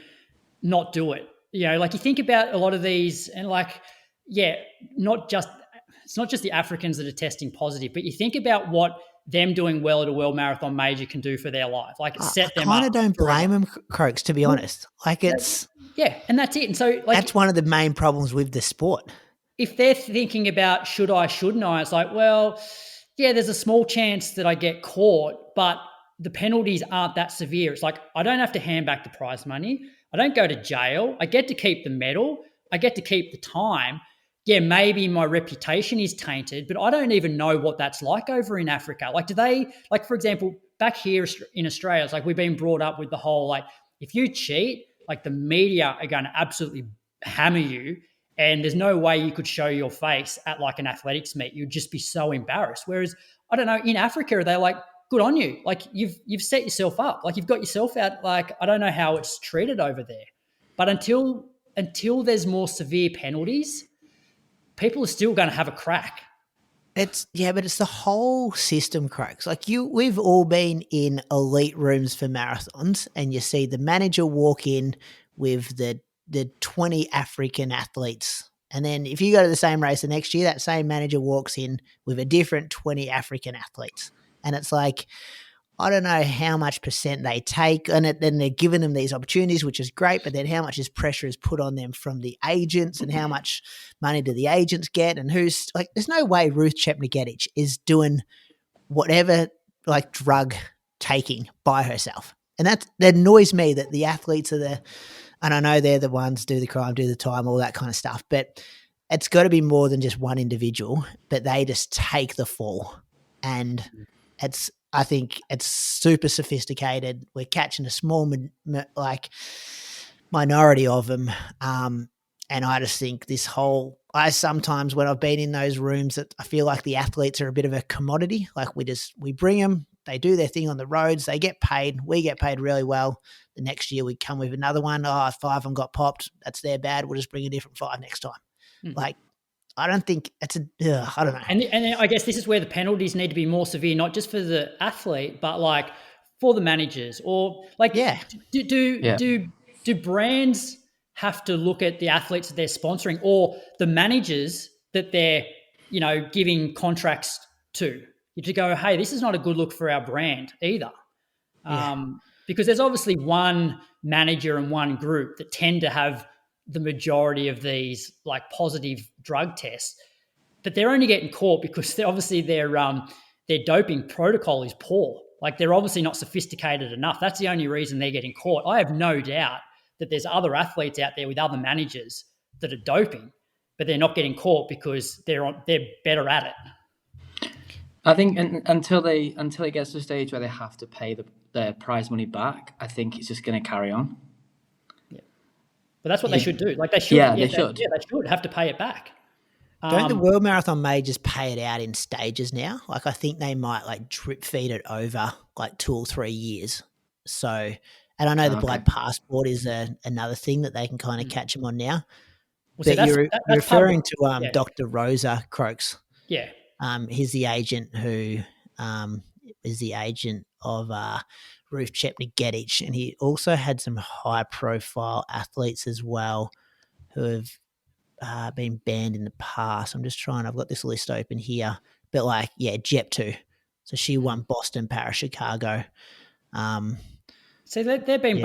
not do it. You know, like, you think about a lot of these, and like, yeah, it's not just the Africans that are testing positive, but you think about what them doing well at a world marathon major can do for their life. Like, it set them up. I kind of don't blame them, Croaks, to be honest. Like, it's... Yeah, and that's it. And so, like, that's one of the main problems with the sport. If they're thinking about should I, shouldn't I, it's like, well, yeah, there's a small chance that I get caught, but the penalties aren't that severe. It's like, I don't have to hand back the prize money. I don't go to jail. I get to keep the medal. I get to keep the time. Yeah, maybe my reputation is tainted, but I don't even know what that's like over in Africa. Like, do they, like, for example, back here in Australia, it's like we've been brought up with the whole, like, if you cheat, like, the media are going to absolutely hammer you, and there's no way you could show your face at like an athletics meet. You'd just be so embarrassed. Whereas, I don't know, in Africa, they're like, good on you. Like, you've set yourself up. Like, you've got yourself out. Like, I don't know how it's treated over there. But until there's more severe penalties, people are still going to have a crack. But it's the whole system, Cracks. Like, we've all been in elite rooms for marathons, and you see the manager walk in with the 20 African athletes. And then if you go to the same race the next year, that same manager walks in with a different 20 African athletes. And it's like, I don't know how much percent they take, and then they're giving them these opportunities, which is great, but then how much pressure is put on them from the agents, and how much money do the agents get, and who's like, there's no way Ruth Chepngetich is doing whatever like drug taking by herself. And that annoys me, that the athletes are there, and I know they're the ones do the crime, do the time, all that kind of stuff, but it's got to be more than just one individual, but they just take the fall. And I think it's super sophisticated. We're catching a small minority of them. And I just think I sometimes, when I've been in those rooms, that I feel like the athletes are a bit of a commodity. Like, we bring them, they do their thing on the roads, they get paid, we get paid really well. The next year we come with another one. Oh, 5 of them got popped. That's their bad. We'll just bring a different 5 next time. Mm-hmm. Like, I don't think it's I don't know. And I guess this is where the penalties need to be more severe, not just for the athlete, but like for the managers, or like, do brands have to look at the athletes that they're sponsoring, or the managers that they're, giving contracts to go, hey, this is not a good look for our brand either. Yeah. Because there's obviously one manager and one group that tend to have the majority of these like positive drug tests, but they're only getting caught because their doping protocol is poor. Like, they're obviously not sophisticated enough. That's the only reason they're getting caught. I have no doubt that there's other athletes out there with other managers that are doping, but they're not getting caught because they're better at it. I think until it gets to a stage where they have to pay their prize money back, I think it's just going to carry on. But that's what they should do. Like, they should. Yeah, they should. Yeah, they should have to pay it back. Don't the World Marathon majors pay it out in stages now? Like, I think they might like drip feed it over like 2 or 3 years. So, and I know the blood passport is another thing that they can kind of catch them on now. Well, but you're referring to Dr. Rosa Croaks. Yeah. He's the agent who is the agent of Ruth Chepngetich, and he also had some high-profile athletes as well who have been banned in the past. I've got this list open here, but like, Jep too. So she won Boston, Paris, Chicago. So they've been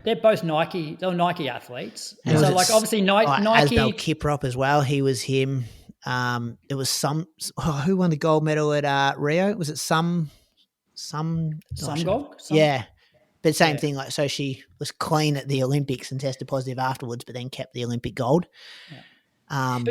they're both Nike. They're Nike athletes, and so like obviously Nike. Asbel Kiprop as well. He was him. It was who won the gold medal at Rio? Was it some Gog? Yeah. But same Yeah. thing, like, so she was clean at the Olympics and tested positive afterwards, but then kept the Olympic gold. But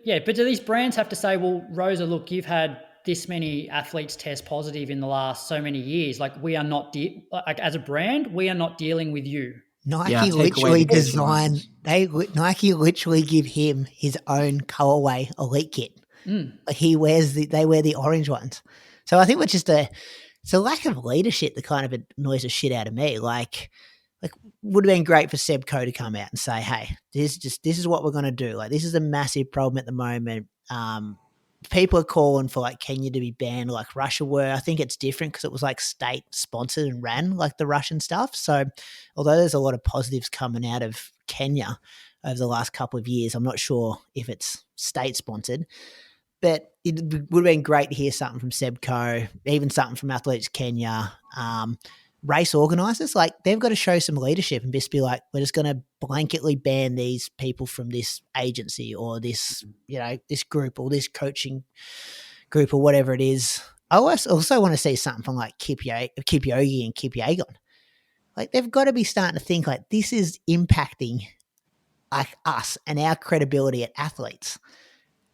do these brands have to say, well, Rosa, look, you've had this many athletes test positive in the last so many years. Like, we are not like, as a brand, we are not dealing with you. Nike take away literally the kitchen license. Nike literally give him his own colorway elite kit. Like, they wear the orange ones. So I think it's a lack of leadership that kind of annoys the shit out of me. Like would have been great for Seb Coe to come out and say, hey, this is what we're going to do. Like, this is a massive problem at the moment. People are calling for like Kenya to be banned like Russia were. I think it's different because it was like state sponsored and ran like the Russian stuff. So although there's a lot of positives coming out of Kenya over the last couple of years, I'm not sure if it's state sponsored. But it would have been great to hear something from Seb Coe, even something from Athletes Kenya, race organisers. Like, they've got to show some leadership and just be like, we're just going to blanketly ban these people from this agency or this, this group or this coaching group or whatever it is. I also want to see something from like Kipyogi and Kipyegon. Like, they've got to be starting to think like this is impacting like us and our credibility at athletes.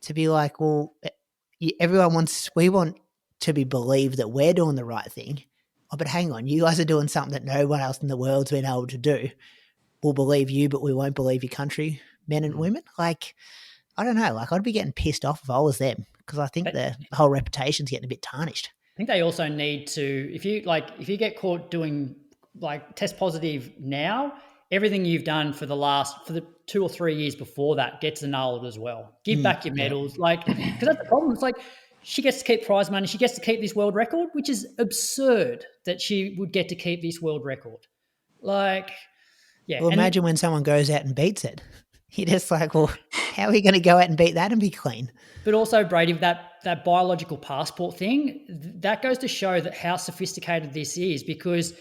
To be like, well, we want to be believed that we're doing the right thing. Oh, but hang on, you guys are doing something that no one else in the world's been able to do. We'll believe you, but we won't believe your country, men and women. Like, I don't know. Like, I'd be getting pissed off if I was them because I think the whole reputation's getting a bit tarnished. I think they also need to, if you get caught doing like test positive now, everything you've done for the 2 or 3 years before that gets annulled as well. Give back your medals. Like, because that's the problem. It's like, she gets to keep prize money. She gets to keep this world record, which is absurd that she would get to keep this world record. Like, yeah. Well, imagine when someone goes out and beats it. You're just like, well, how are you going to go out and beat that and be clean? But also, Brady, that biological passport thing, that goes to show that how sophisticated this is, because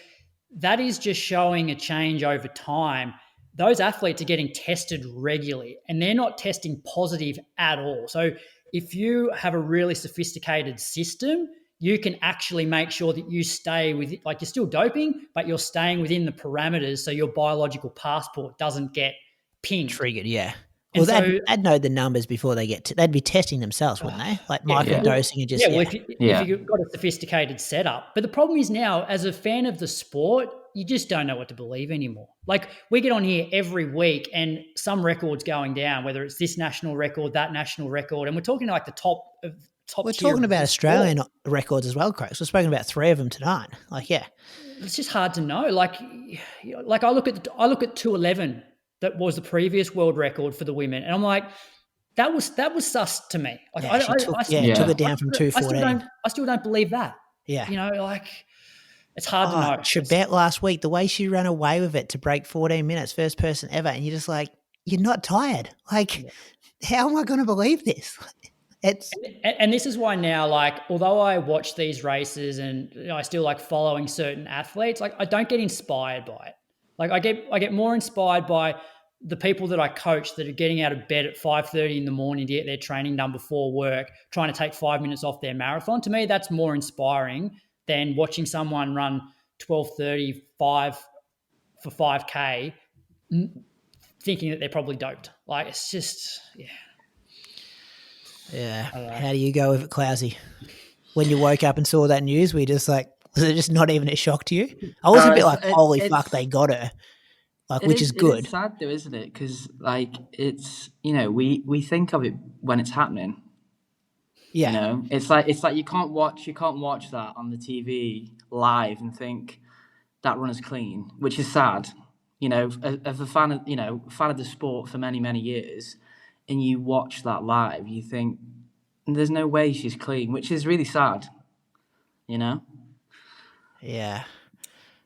that is just showing a change over time. Those athletes are getting tested regularly and they're not testing positive at all. So if you have a really sophisticated system, you can actually make sure that you stay with, like, you're still doping, but you're staying within the parameters so your biological passport doesn't get pinged. Triggered, yeah. Well, they'd know the numbers before they get they'd be testing themselves, wouldn't they? Like microdosing and just... If you've got a sophisticated setup. But the problem is now, as a fan of the sport, you just don't know what to believe anymore. Like, we get on here every week and some record's going down, whether it's this national record, that national record, and we're talking like the top. We're talking about Australian records as well, Croaks. We're speaking about 3 of them tonight. Like, yeah, it's just hard to know. Like I look at 211. That was the previous world record for the women, and I'm like, that was sus to me. Like, took it down from 214. I still don't believe that. Yeah, like, it's hard to know. Chebet last week, the way she ran away with it to break 14 minutes, first person ever, and you're just like, you're not tired. Like, how am I going to believe this? And this is why now, like, although I watch these races and I still like following certain athletes, like, I don't get inspired by it. Like, I get more inspired by the people that I coach that are getting out of bed at 5:30 in the morning to get their training done before work, trying to take 5 minutes off their marathon. To me, that's more inspiring than watching someone run 12:35 for 5K, thinking that they're probably doped. Like, it's just, Yeah. How do you go with it, Clowesy? When you woke up and saw that news, were you just like, was it just not even a shock to you? I was a bit like, holy fuck, they got her. Like, which is good. It's sad though, isn't it? Because, like, it's, we think of it when it's happening. Yeah. It's like you can't watch that on the TV live and think that runner's clean, which is sad. As a fan of the sport for many, many years, and you watch that live, you think there's no way she's clean, which is really sad. Yeah.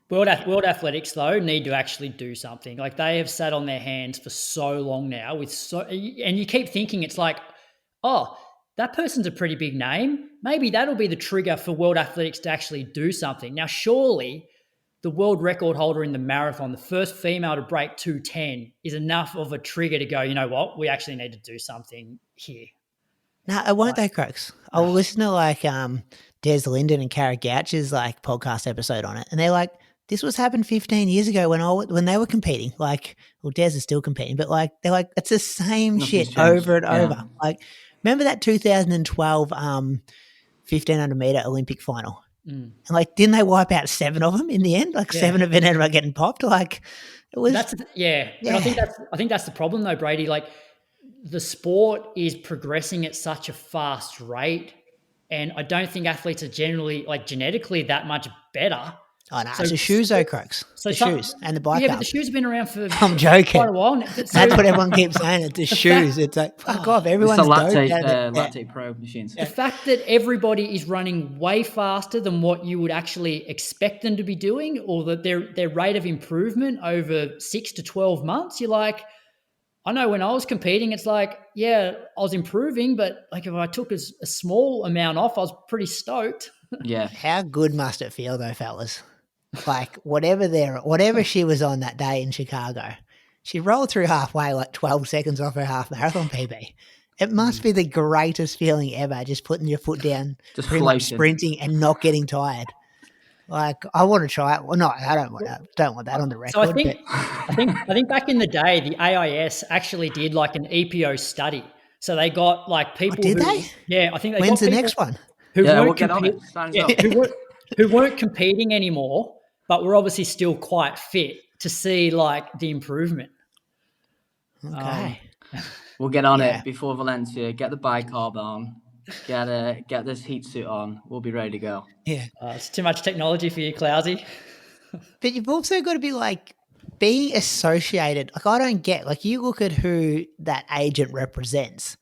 World Athletics, though, need to actually do something. Like, they have sat on their hands for so long now and you keep thinking it's like, oh, that person's a pretty big name. Maybe that'll be the trigger for World Athletics to actually do something. Now, surely the world record holder in the marathon, the first female to break 2:10, is enough of a trigger to go, you know what, we actually need to do something here. No, it won't though, Crooks. I'll listen to like Des Linden and Cara Gouch's like podcast episode on it, and they're like, "This was happened 15 years ago when they were competing." Like, well, Des is still competing, but like they're like, it's the same Nothing's shit changed. over and Yeah. over. Like, remember that 2012 1500 meter Olympic final? And like, didn't they wipe out 7 of them in the end? Like 7 of them ended up getting popped. Like, it was. But I think that's the problem though, Brady. Like, the sport is progressing at such a fast rate, and I don't think athletes are generally like genetically that much better. Oh no, it's the shoes though, Crooks. The shoes and the bike. Yeah, but the shoes have been around for I'm joking. quite a while now. That's what everyone keeps saying. It's the shoes. It's like, fuck off. Everyone's It's the lactate pro machines. The fact that everybody is running way faster than what you would actually expect them to be doing, or that their rate of improvement over 6 to 12 months, you're like, I know when I was competing, it's like, yeah, I was improving, but like if I took a small amount off, I was pretty stoked. Yeah. How good must it feel though, fellas? Like whatever she was on that day in Chicago, she rolled through halfway like 12 seconds off her half marathon PB. It must be the greatest feeling ever, just putting your foot down, Just pretty much floating. sprinting and not getting tired. Like, I want to try it. Well, no, I don't want that on the record. So I think back in the day, the AIS actually did like an EPO study. So they got like people. Did they? Yeah, I think they. When's got the people next one? Who Yeah, weren't we'll get on it. Signs up. who weren't competing anymore, but were obviously still quite fit to see like the improvement. Okay. We'll get on it before Valencia. Get the bicarb on. Get this heat suit on. We'll be ready to go. Yeah. It's too much technology for you, Clowesy. But you've also got to be like being associated. Like, I don't get, like, you look at who that agent represents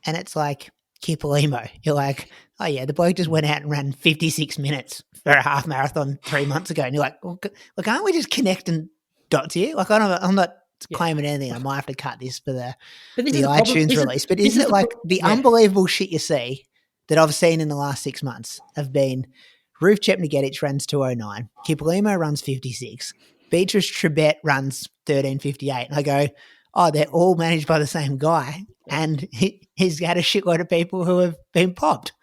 and it's like Kipolimo. You're like, oh yeah, the bloke just went out and ran 56 minutes for a half marathon 3 months ago. And you're like, well, look, aren't we just connecting dots here? Like, I'm not claiming anything. I might have to cut this for the iTunes release. But isn't it like the unbelievable shit you see that I've seen in the last 6 months have been Ruth Chepngetich runs 209, Kipolimo runs 56, Beatrice Trebet runs 13:58. And I go, oh, they're all managed by the same guy. And he's had a shitload of people who have been popped.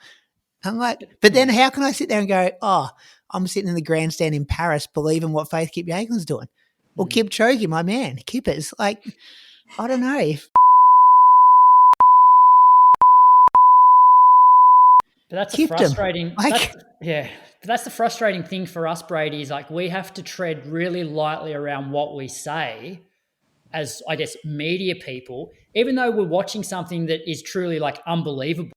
I'm like, but then how can I sit there and go, oh, I'm sitting in the grandstand in Paris believing what Faith Kipyegon's doing? Or Kipchoge, my man, Kippers. Like, I don't know. But that's the frustrating. That's the frustrating thing for us, Brady. Is like we have to tread really lightly around what we say, as I guess media people, even though we're watching something that is truly like unbelievable.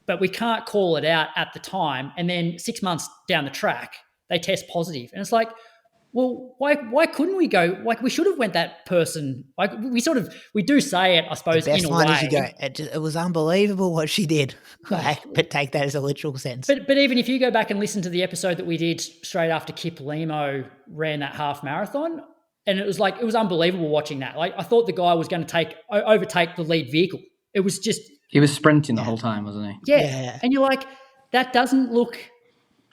But we can't call it out at the time, and then 6 months down the track, they test positive, and it's like, well, why couldn't we go? Like, we should have went that person. Like, we do say it, I suppose, the best in a line way. Is you go, it was unbelievable what she did. Like, but take that as a literal sense. But even if you go back and listen to the episode that we did straight after Kipolimo ran that half marathon, and it was unbelievable watching that. Like, I thought the guy was going to overtake the lead vehicle. It was just. He was sprinting the whole time, wasn't he? Yeah. And you're like, that doesn't look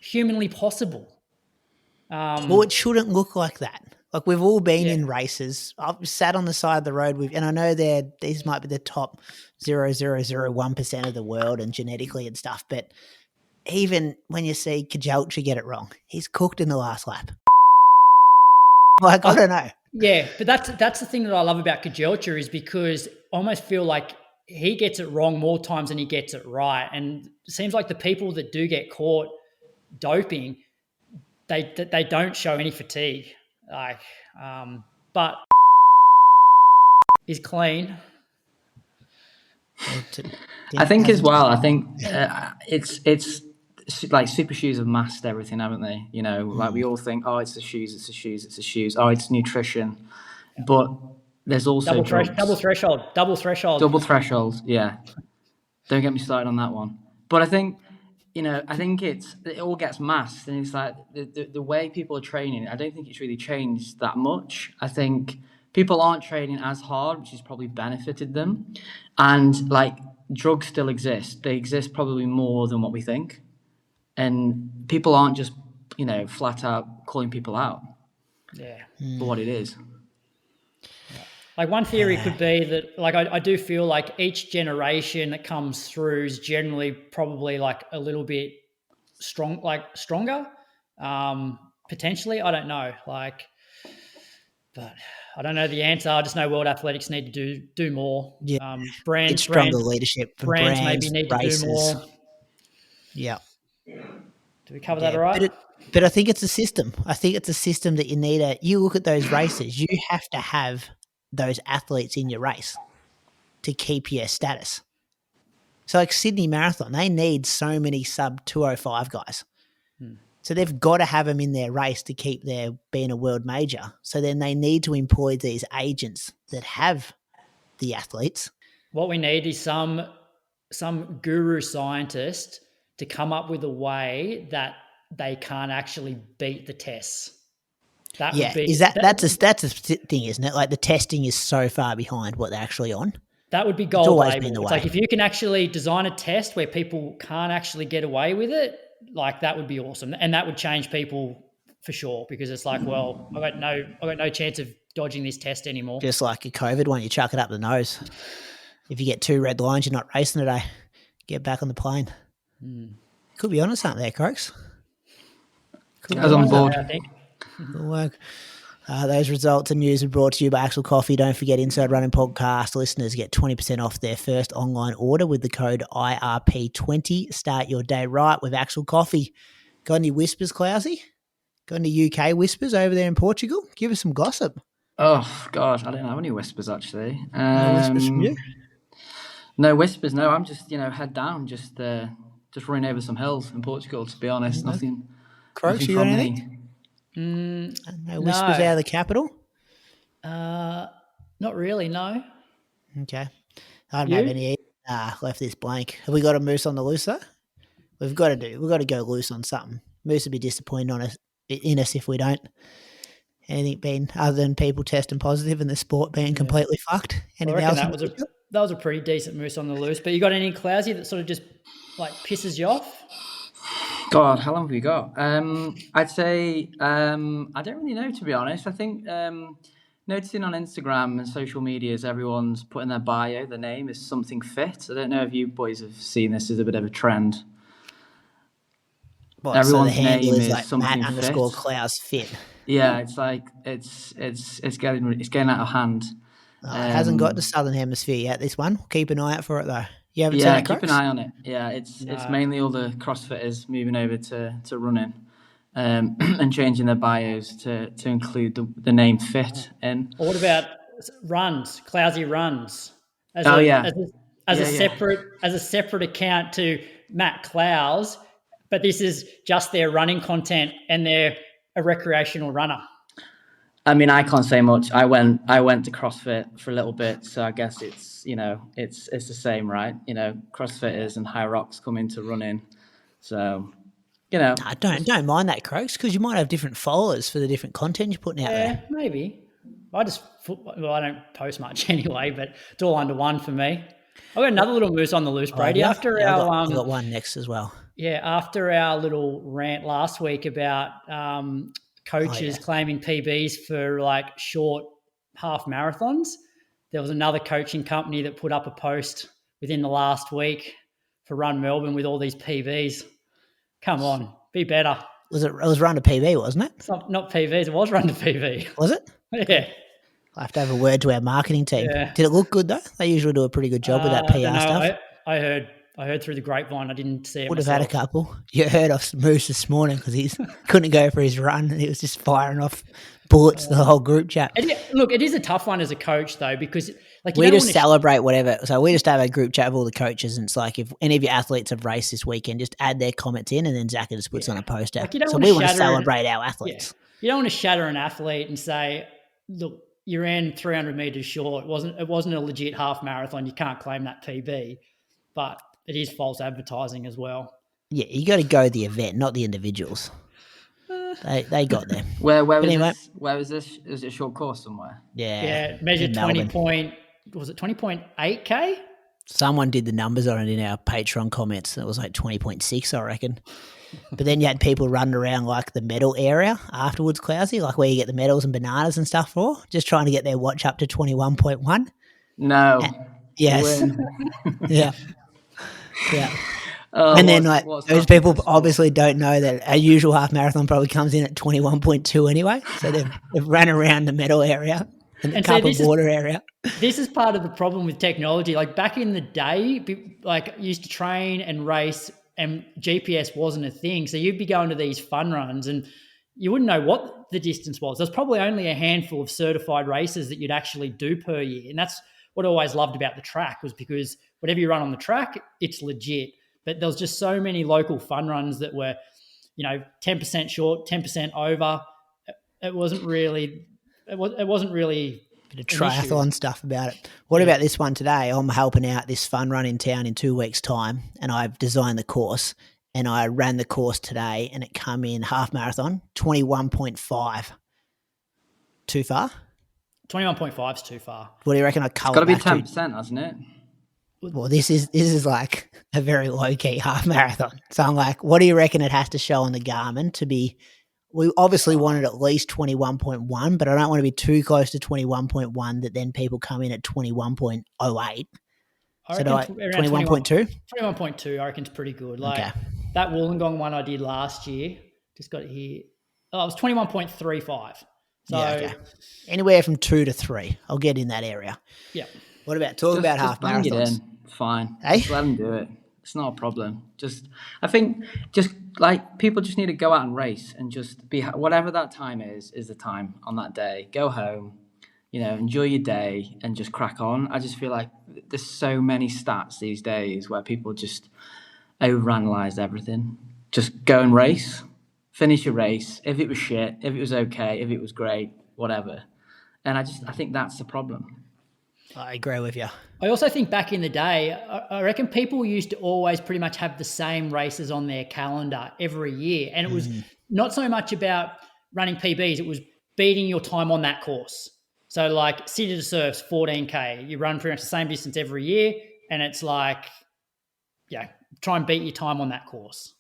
humanly possible. Well, it shouldn't look like that. Like, we've all been in races. I've sat on the side of the road and I know these might be the top 0.0001% of the world and genetically and stuff. But even when you see Kajelcha get it wrong, he's cooked in the last lap. Like, I don't know. Yeah, but that's the thing that I love about Kajelcha is because I almost feel like he gets it wrong more times than he gets it right. And it seems like the people that do get caught doping, they don't show any fatigue. Like, but he's clean. I think as well. I think it's like super shoes have masked everything, haven't they? You know, like we all think, oh, it's the shoes, it's the shoes, it's the shoes. Oh, it's nutrition, but there's also double threshold. Yeah, don't get me started on that one. But I think, you know, it all gets masked, and it's like the way people are training. I don't think it's really changed that much. I think people aren't training as hard, which has probably benefited them. And like drugs still exist. They exist probably more than what we think. And people aren't just, you know, flat out calling people out for what it is. Like one theory could be that, like I do feel like each generation that comes through is generally probably like a little bit stronger. Potentially, I don't know. But I don't know the answer. I just know World Athletics need to do more. Yeah. Brands, It's stronger leadership from brands brands, maybe need races. to do more. Yeah. Do we cover that all right? But I think it's a system. I think it's a system that you need. You look at those races, you have to have those athletes in your race to keep your status. So like Sydney Marathon, they need so many sub 205 guys. So they've got to have them in their race to keep their being a world major. So then they need to employ these agents that have the athletes. What we need is some guru scientist to come up with a way that they can't actually beat the tests. That's a thing, isn't it? Like the testing is so far behind what they're actually on. That would be gold label. It's like if you can actually design a test where people can't actually get away with it, like that would be awesome, and that would change people for sure. Because it's like, well, I got no chance of dodging this test anymore. Just like a COVID one, you chuck it up the nose. If you get 2 red lines, you're not racing today. Get back on the plane. Could be onto something there, Croaks. I was on board. I think. Good work. Those results and news are brought to you by Axel Coffee. Don't forget, Inside Running Podcast listeners get 20% off their first online order with the code IRP20. Start your day right with Axel Coffee. Got any whispers, Clousey? Got any UK whispers over there in Portugal? Give us some gossip. Oh, God, I don't have any whispers, actually. No whispers from you? No whispers, no. I'm just, head down, just running over some hills in Portugal, to be honest. Nothing. Croaks, you got anything? No whispers out of the capital? Not really, no. Okay. I don't have any left this blank. Have we got a moose on the loose though? We've got to go loose on something. Moose would be disappointed in us if we don't. Anything been other than people testing positive and the sport being completely fucked? Anything else? That was a pretty decent moose on the loose. But you got any Clousey that sort of just like pisses you off? God, how long have we got? I'd say I don't really know, to be honest. I think noticing on Instagram and social medias, everyone's putting their bio, their name is something fit. I don't know if you boys have seen this as a bit of a trend. Everyone's name is like Matt_Clowes fit. Yeah, it's like it's getting out of hand. It hasn't got the Southern Hemisphere yet. This one, keep an eye out for it though. You haven't seen it, keep an eye on it. Yeah, it's mainly all the CrossFitters moving over to running, and changing their bios to include the name fit in. Or what about runs? Clousey runs. As a separate account to Matt Clowes, but this is just their running content and they're a recreational runner. I mean, I can't say much. I went to CrossFit for a little bit, so I guess it's the same, right? CrossFitters and high rocks come into running, so I don't mind that, Croaks, because you might have different followers for the different content you're putting out there. Yeah, maybe. I don't post much anyway, but it's all under one for me. I've got another little moose on the loose, Brady. I've got one next as well. Yeah, after our little rant last week about coaches claiming PBs for like short half marathons, there was another coaching company that put up a post within the last week for Run Melbourne with all these PBs. Come on, be better. It was Run to PB, wasn't it? It's not PBs, it was Run to PB. Was it? Yeah. I'll have to have a word to our marketing team. Yeah. Did it look good though? They usually do a pretty good job with that PR stuff. I heard through the grapevine. I didn't see it Would myself. have had a couple. You heard off Moose this morning because he couldn't go for his run and he was just firing off bullets to the whole group chat. Look, it is a tough one as a coach though, because like we just celebrate whatever. So we just have a group chat with all the coaches, and it's like if any of your athletes have raced this weekend, just add their comments in, and then Zach just puts on a poster. Like so we want to celebrate our athletes. Yeah. You don't want to shatter an athlete and say, look, you ran 300 meters short. It wasn't a legit half marathon. You can't claim that PB, but it is false advertising as well. Yeah, you got to go the event, not the individuals. They got there. Where was this? Is it a short course somewhere? Yeah. Measured 20.8K. Someone did the numbers on it in our Patreon comments. It was like 20.6, I reckon. But then you had people running around like the medal area afterwards, Clousey, like where you get the medals and bananas and stuff for, just trying to get their watch up to 21.1. No. Yes. Win. Yeah. Yeah. Oh, And then like what's those happened people to sport? obviously don't know that a usual half marathon probably comes in at 21.2 anyway. So they've run around the medal area and the cup of water area. This is part of the problem with technology. Like back in the day, like used to train and race and GPS wasn't a thing. So you'd be going to these fun runs and you wouldn't know what the distance was. There's probably only a handful of certified races that you'd actually do per year. And that's what I always loved about the track, was because whatever you run on the track, it's legit. But there was just so many local fun runs that were, 10% short, 10% over. It wasn't really Bit of triathlon stuff about it. What about this one today? I'm helping out this fun run in town in 2 weeks' time, and I've designed the course, and I ran the course today, and it come in half marathon, 21.5. Too far? 21.5 is too far. What do you reckon I It's cull got to it be back 10%, hasn't it? Well, this is like a very low-key half marathon. So I'm like, what do you reckon it has to show on the Garmin to be – we obviously wanted at least 21.1, but I don't want to be too close to 21.1 that then people come in at 21.08. So 21.2? 21.2 I reckon is pretty good. Like that Wollongong one I did last year, just got it here. Oh, it was 21.35. So anywhere from 2 to 3. I'll get in that area. Yeah. What about talking about half marathons? Fine. Hey? Just let them do it. It's not a problem. I think like people just need to go out and race and just be whatever that time is the time on that day. Go home, enjoy your day and just crack on. I just feel like there's so many stats these days where people just overanalyze everything. Just go and race, finish your race. If it was shit, if it was okay, if it was great, whatever. And I think that's the problem. I agree with you. I also think back in the day, I reckon people used to always pretty much have the same races on their calendar every year. And it was not so much about running PBs, it was beating your time on that course. So like City to Surf's 14K, you run pretty much the same distance every year. And it's like, try and beat your time on that course.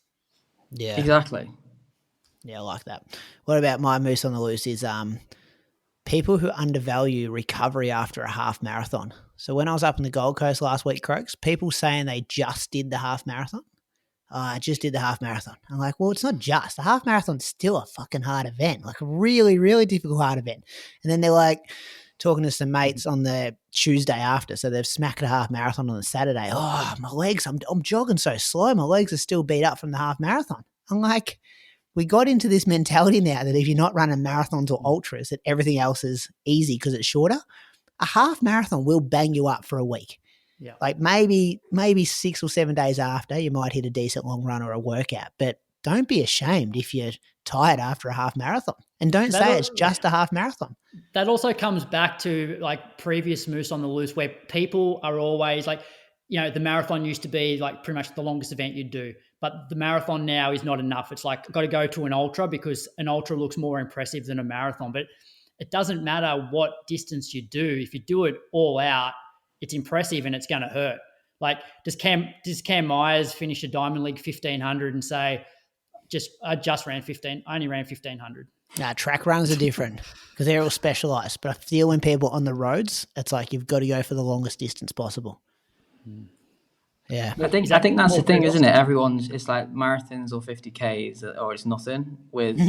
Yeah. Exactly. Yeah, I like that. What about my moose on the loose is people who undervalue recovery after a half marathon. So when I was up in the Gold Coast last week, Croaks, people saying they just did the half marathon. I just did the half marathon. I'm like, well, it's not just. The half marathon's still a fucking hard event, like a really, really difficult hard event. And then they're like talking to some mates on the Tuesday after. So they've smacked a half marathon on the Saturday. Oh, my legs, I'm jogging so slow. My legs are still beat up from the half marathon. I'm like, we got into this mentality now that if you're not running marathons or ultras, that everything else is easy because it's shorter. A half marathon will bang you up for a week. Yeah. Like maybe 6 or 7 days after, you might hit a decent long run or a workout. But don't be ashamed if you're tired after a half marathon. And don't say it's just a half marathon. That also comes back to like previous Moose on the Loose where people are always like, the marathon used to be like pretty much the longest event you'd do. But the marathon now is not enough. It's like got to go to an ultra because an ultra looks more impressive than a marathon. But it doesn't matter what distance you do. If you do it all out, it's impressive and it's going to hurt. Like does Cam Myers finish a Diamond League 1500 and say, I only ran 1500? Nah, track runs are different because they're all specialised. But I feel when people on the roads, it's like you've got to go for the longest distance possible. Yeah. I think that's the thing, isn't it? It's like marathons or 50Ks or it's nothing with,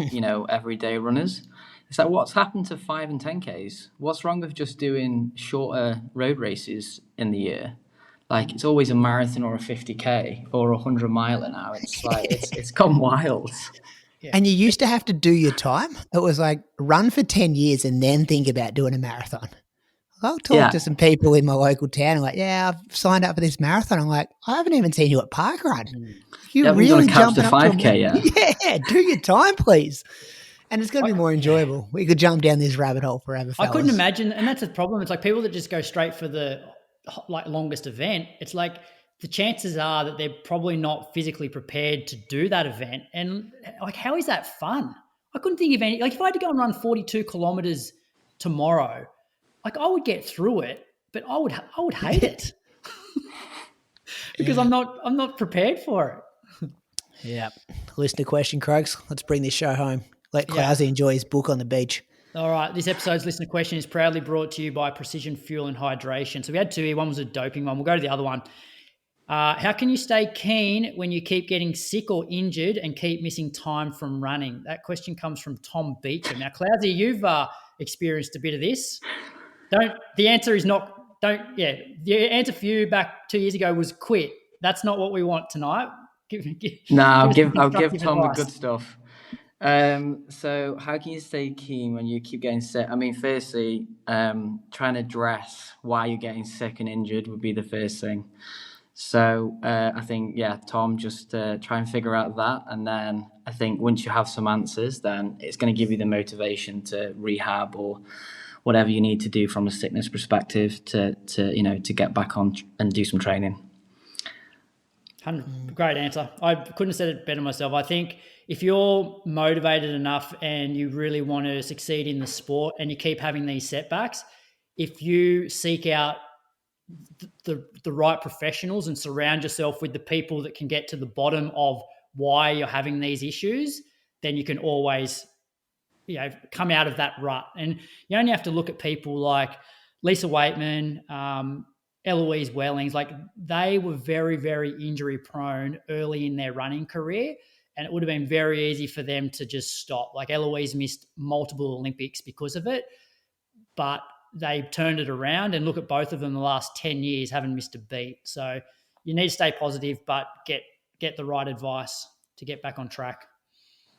everyday runners. It's like, what's happened to 5 and 10Ks? What's wrong with just doing shorter road races in the year? Like it's always a marathon or a 50K or a 100-miler now. It's like, it's gone wild. Yeah. And you used to have to do your time. It was like run for 10 years and then think about doing a marathon. I'll talk to some people in my local town. Like, I've signed up for this marathon. I'm like, I haven't even seen you at parkrun. You really jumping up to 5K yet? Yeah, do your time, please. And it's going to be more enjoyable. We could jump down this rabbit hole forever, fellas. I couldn't imagine, and that's the problem. It's like people that just go straight for the longest event. It's like the chances are that they're probably not physically prepared to do that event. And like, how is that fun? I couldn't think of any. Like, if I had to go and run 42 kilometers tomorrow, like I would get through it, but I would hate it. because I'm not prepared for it. Yeah. Listener question, Croaks. Let's bring this show home. Let Clowes Yeah. enjoy his book on the beach. All right, this episode's listener question is proudly brought to you by Precision Fuel and Hydration. So we had two here. One was a doping one. We'll go to the other one. How can you stay keen when you keep getting sick or injured and keep missing time from running? That question comes from Tom Beecham. Now, Clousey, you've experienced a bit of this. The answer for you back 2 years ago was quit. That's not what we want tonight. I'll give Tom the advice. good stuff. So how can you stay keen when you keep getting sick? I mean, firstly, trying to address why you're getting sick and injured would be the first thing. So I think, Tom, just try and figure out that. And then I think once you have some answers, then it's going to give you the motivation to rehab or whatever you need to do from a sickness perspective to get back on and do some training. Great answer. I couldn't have said it better myself. I think if you're motivated enough and you really want to succeed in the sport and you keep having these setbacks, if you seek out the right professionals and surround yourself with the people that can get to the bottom of why you're having these issues, then you can always come out of that rut. And you only have to look at people like Lisa Waitman, Eloise Wellings. Like, they were very, very injury prone early in their running career, and it would have been very easy for them to just stop. Like, Eloise missed multiple Olympics because of it, but they turned it around, and look at both of them the last 10 years, haven't missed a beat. So you need to stay positive, but get the right advice to get back on track.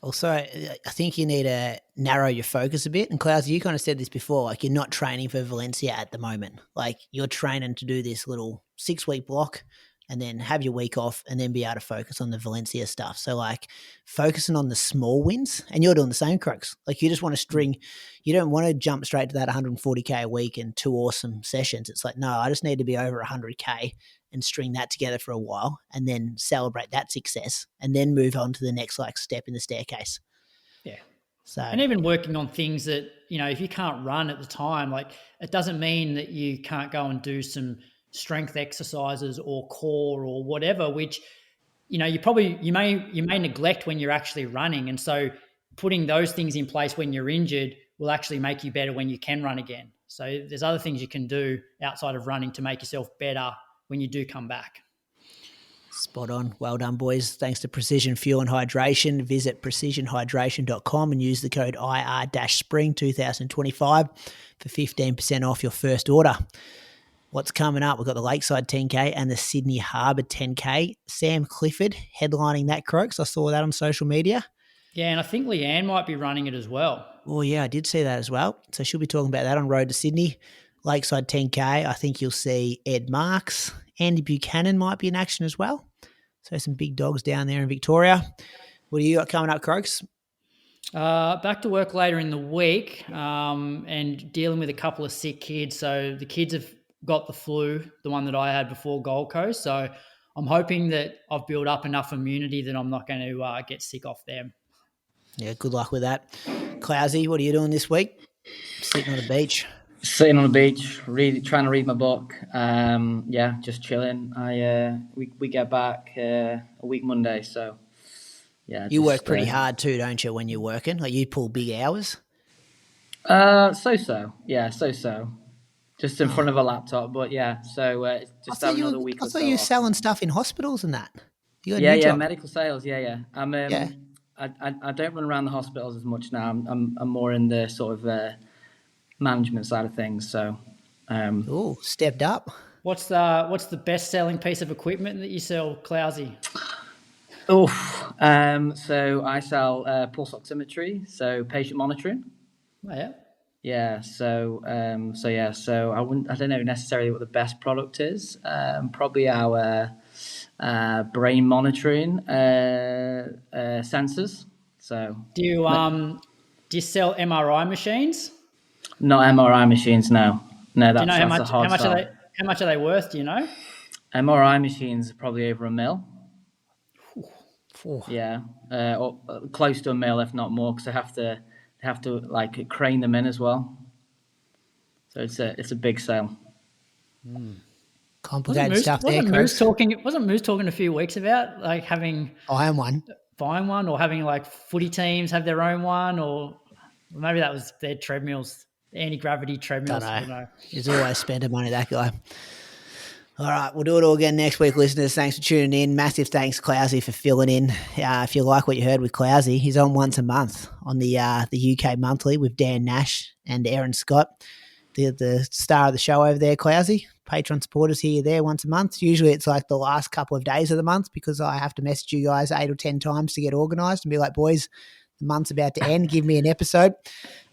Also, I think you need to narrow your focus a bit. And Clowes, you kind of said this before, like, you're not training for Valencia at the moment. Like, you're training to do this little 6-week block and then have your week off and then be able to focus on the Valencia stuff. So, like, focusing on the small wins, and you're doing the same, Crux. Like, you just want to string, you don't want to jump straight to that 140K a week and 2 awesome sessions. It's like, no, I just need to be over 100K and string that together for a while and then celebrate that success and then move on to the next step in the staircase. Yeah. So, and even working on things that, if you can't run at the time, like, it doesn't mean that you can't go and do some strength exercises or core or whatever, which, you may neglect when you're actually running. And so putting those things in place when you're injured will actually make you better when you can run again. So there's other things you can do outside of running to make yourself better when you do come back. Spot on. Well done, boys. Thanks to Precision Fuel and Hydration. Visit precisionhydration.com and use the code IR-SPRING 2025 for 15% off your first order. What's coming up? We've got the Lakeside 10K and the Sydney Harbour 10K. Sam Clifford headlining that, Croaks. I saw that on social media. Yeah, and I think Leanne might be running it as well. Oh, yeah, I did see that as well. So she'll be talking about that on Road to Sydney. Lakeside 10K, I think you'll see Ed Marks. Andy Buchanan might be in action as well. So some big dogs down there in Victoria. What do you got coming up, Croaks? Back to work later in the week and dealing with a couple of sick kids. So the kids have got the flu, the one that I had before Gold Coast. So I'm hoping that I've built up enough immunity that I'm not going to get sick off them. Yeah, good luck with that. Clousey, what are you doing this week? Sitting on the beach. Sitting on the beach, trying to read my book. Just chilling. We get back a week Monday, so yeah. You work pretty hard too, don't you? When you're working, like, you pull big hours. So. Just in front of a laptop, but yeah. So just have another week. I thought you were selling stuff in hospitals and that. You got a job. Medical sales. Yeah. I don't run around the hospitals as much now. I'm more in the sort of management side of things. So, stepped up. What's the best selling piece of equipment that you sell, Clousey? So I sell pulse oximetry, so patient monitoring. Oh, yeah. Yeah. So I don't know necessarily what the best product is. Probably our brain monitoring sensors. So do you sell MRI machines? Not MRI machines, no. No, that's, do you know how much are they worth? Do you know? MRI machines are probably over $1 million. Yeah, or close to $1 million, if not more, because they have to like crane them in as well. So it's a big sale. Complicated stuff there, Chris. Wasn't Moose talking a few weeks about like Buying one or having like footy teams have their own one, or maybe that was their treadmills, the anti-gravity treadmills. I don't know. He's always spending money, that guy. All right, we'll do it all again next week, listeners. Thanks for tuning in. Massive thanks, Clowesy, for filling in. If you like what you heard with Clowesy, he's on once a month on the UK Monthly with Dan Nash and Aaron Scott, the star of the show over there, Clowesy. Patreon supporters here, there once a month. Usually it's like the last couple of days of the month because I have to message you guys 8 or 10 times to get organised and be like, boys, the month's about to end. Give me an episode.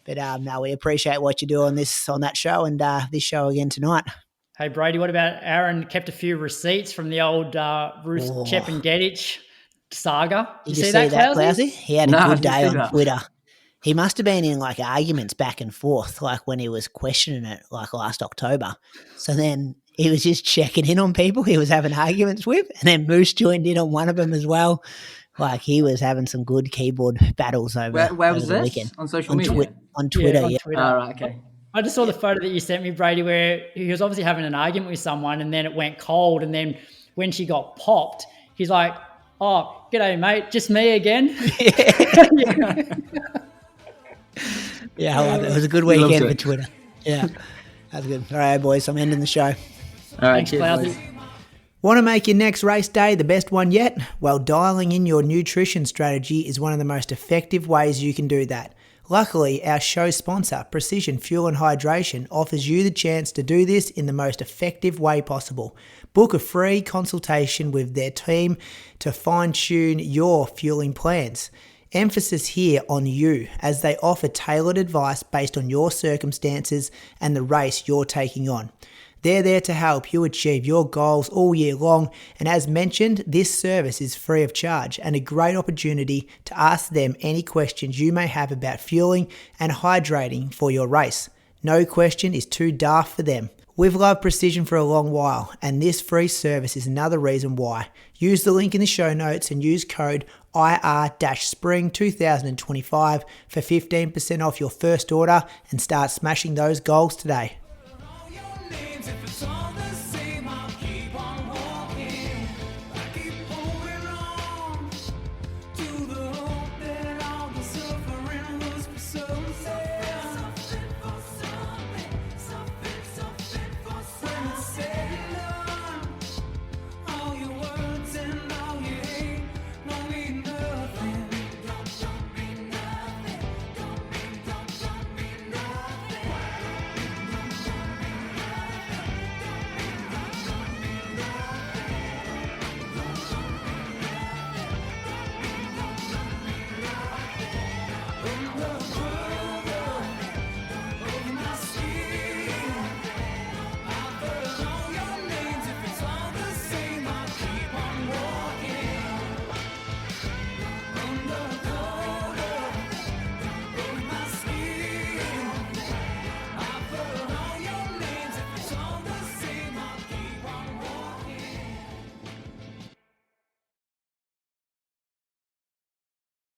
But no, we appreciate what you do on that show and this show again tonight. Hey, Brady, what about Aaron kept a few receipts from the old Ruth Chepngetich saga? Did you see that, Clowesy? He had a good day on Twitter. He must have been in like arguments back and forth, like when he was questioning it like last October. So then he was just checking in on people he was having arguments with, and then Moose joined in on one of them as well. Like he was having some good keyboard battles over. Where was the this? Weekend. On social media? On Twitter, on yeah. Twitter. Oh, right, okay. I just saw the photo that you sent me, Brady, where he was obviously having an argument with someone and then it went cold. And then when she got popped, he's like, oh, g'day, mate. Just me again. Yeah, I love it. It was a good weekend for Twitter. Yeah, that's good. All right, boys, I'm ending the show. All right, Thanks, Clowes. Want to make your next race day the best one yet? Well, dialing in your nutrition strategy is one of the most effective ways you can do that. Luckily, our show sponsor, Precision Fuel and Hydration, offers you the chance to do this in the most effective way possible. Book a free consultation with their team to fine-tune your fueling plans. Emphasis here on you, as they offer tailored advice based on your circumstances and the race you're taking on. They're there to help you achieve your goals all year long, and as mentioned, this service is free of charge and a great opportunity to ask them any questions you may have about fueling and hydrating for your race. No question is too daft for them. We've loved Precision for a long while, and this free service is another reason why. Use the link in the show notes and use code IR-SPRING2025 for 15% off your first order and start smashing those goals today.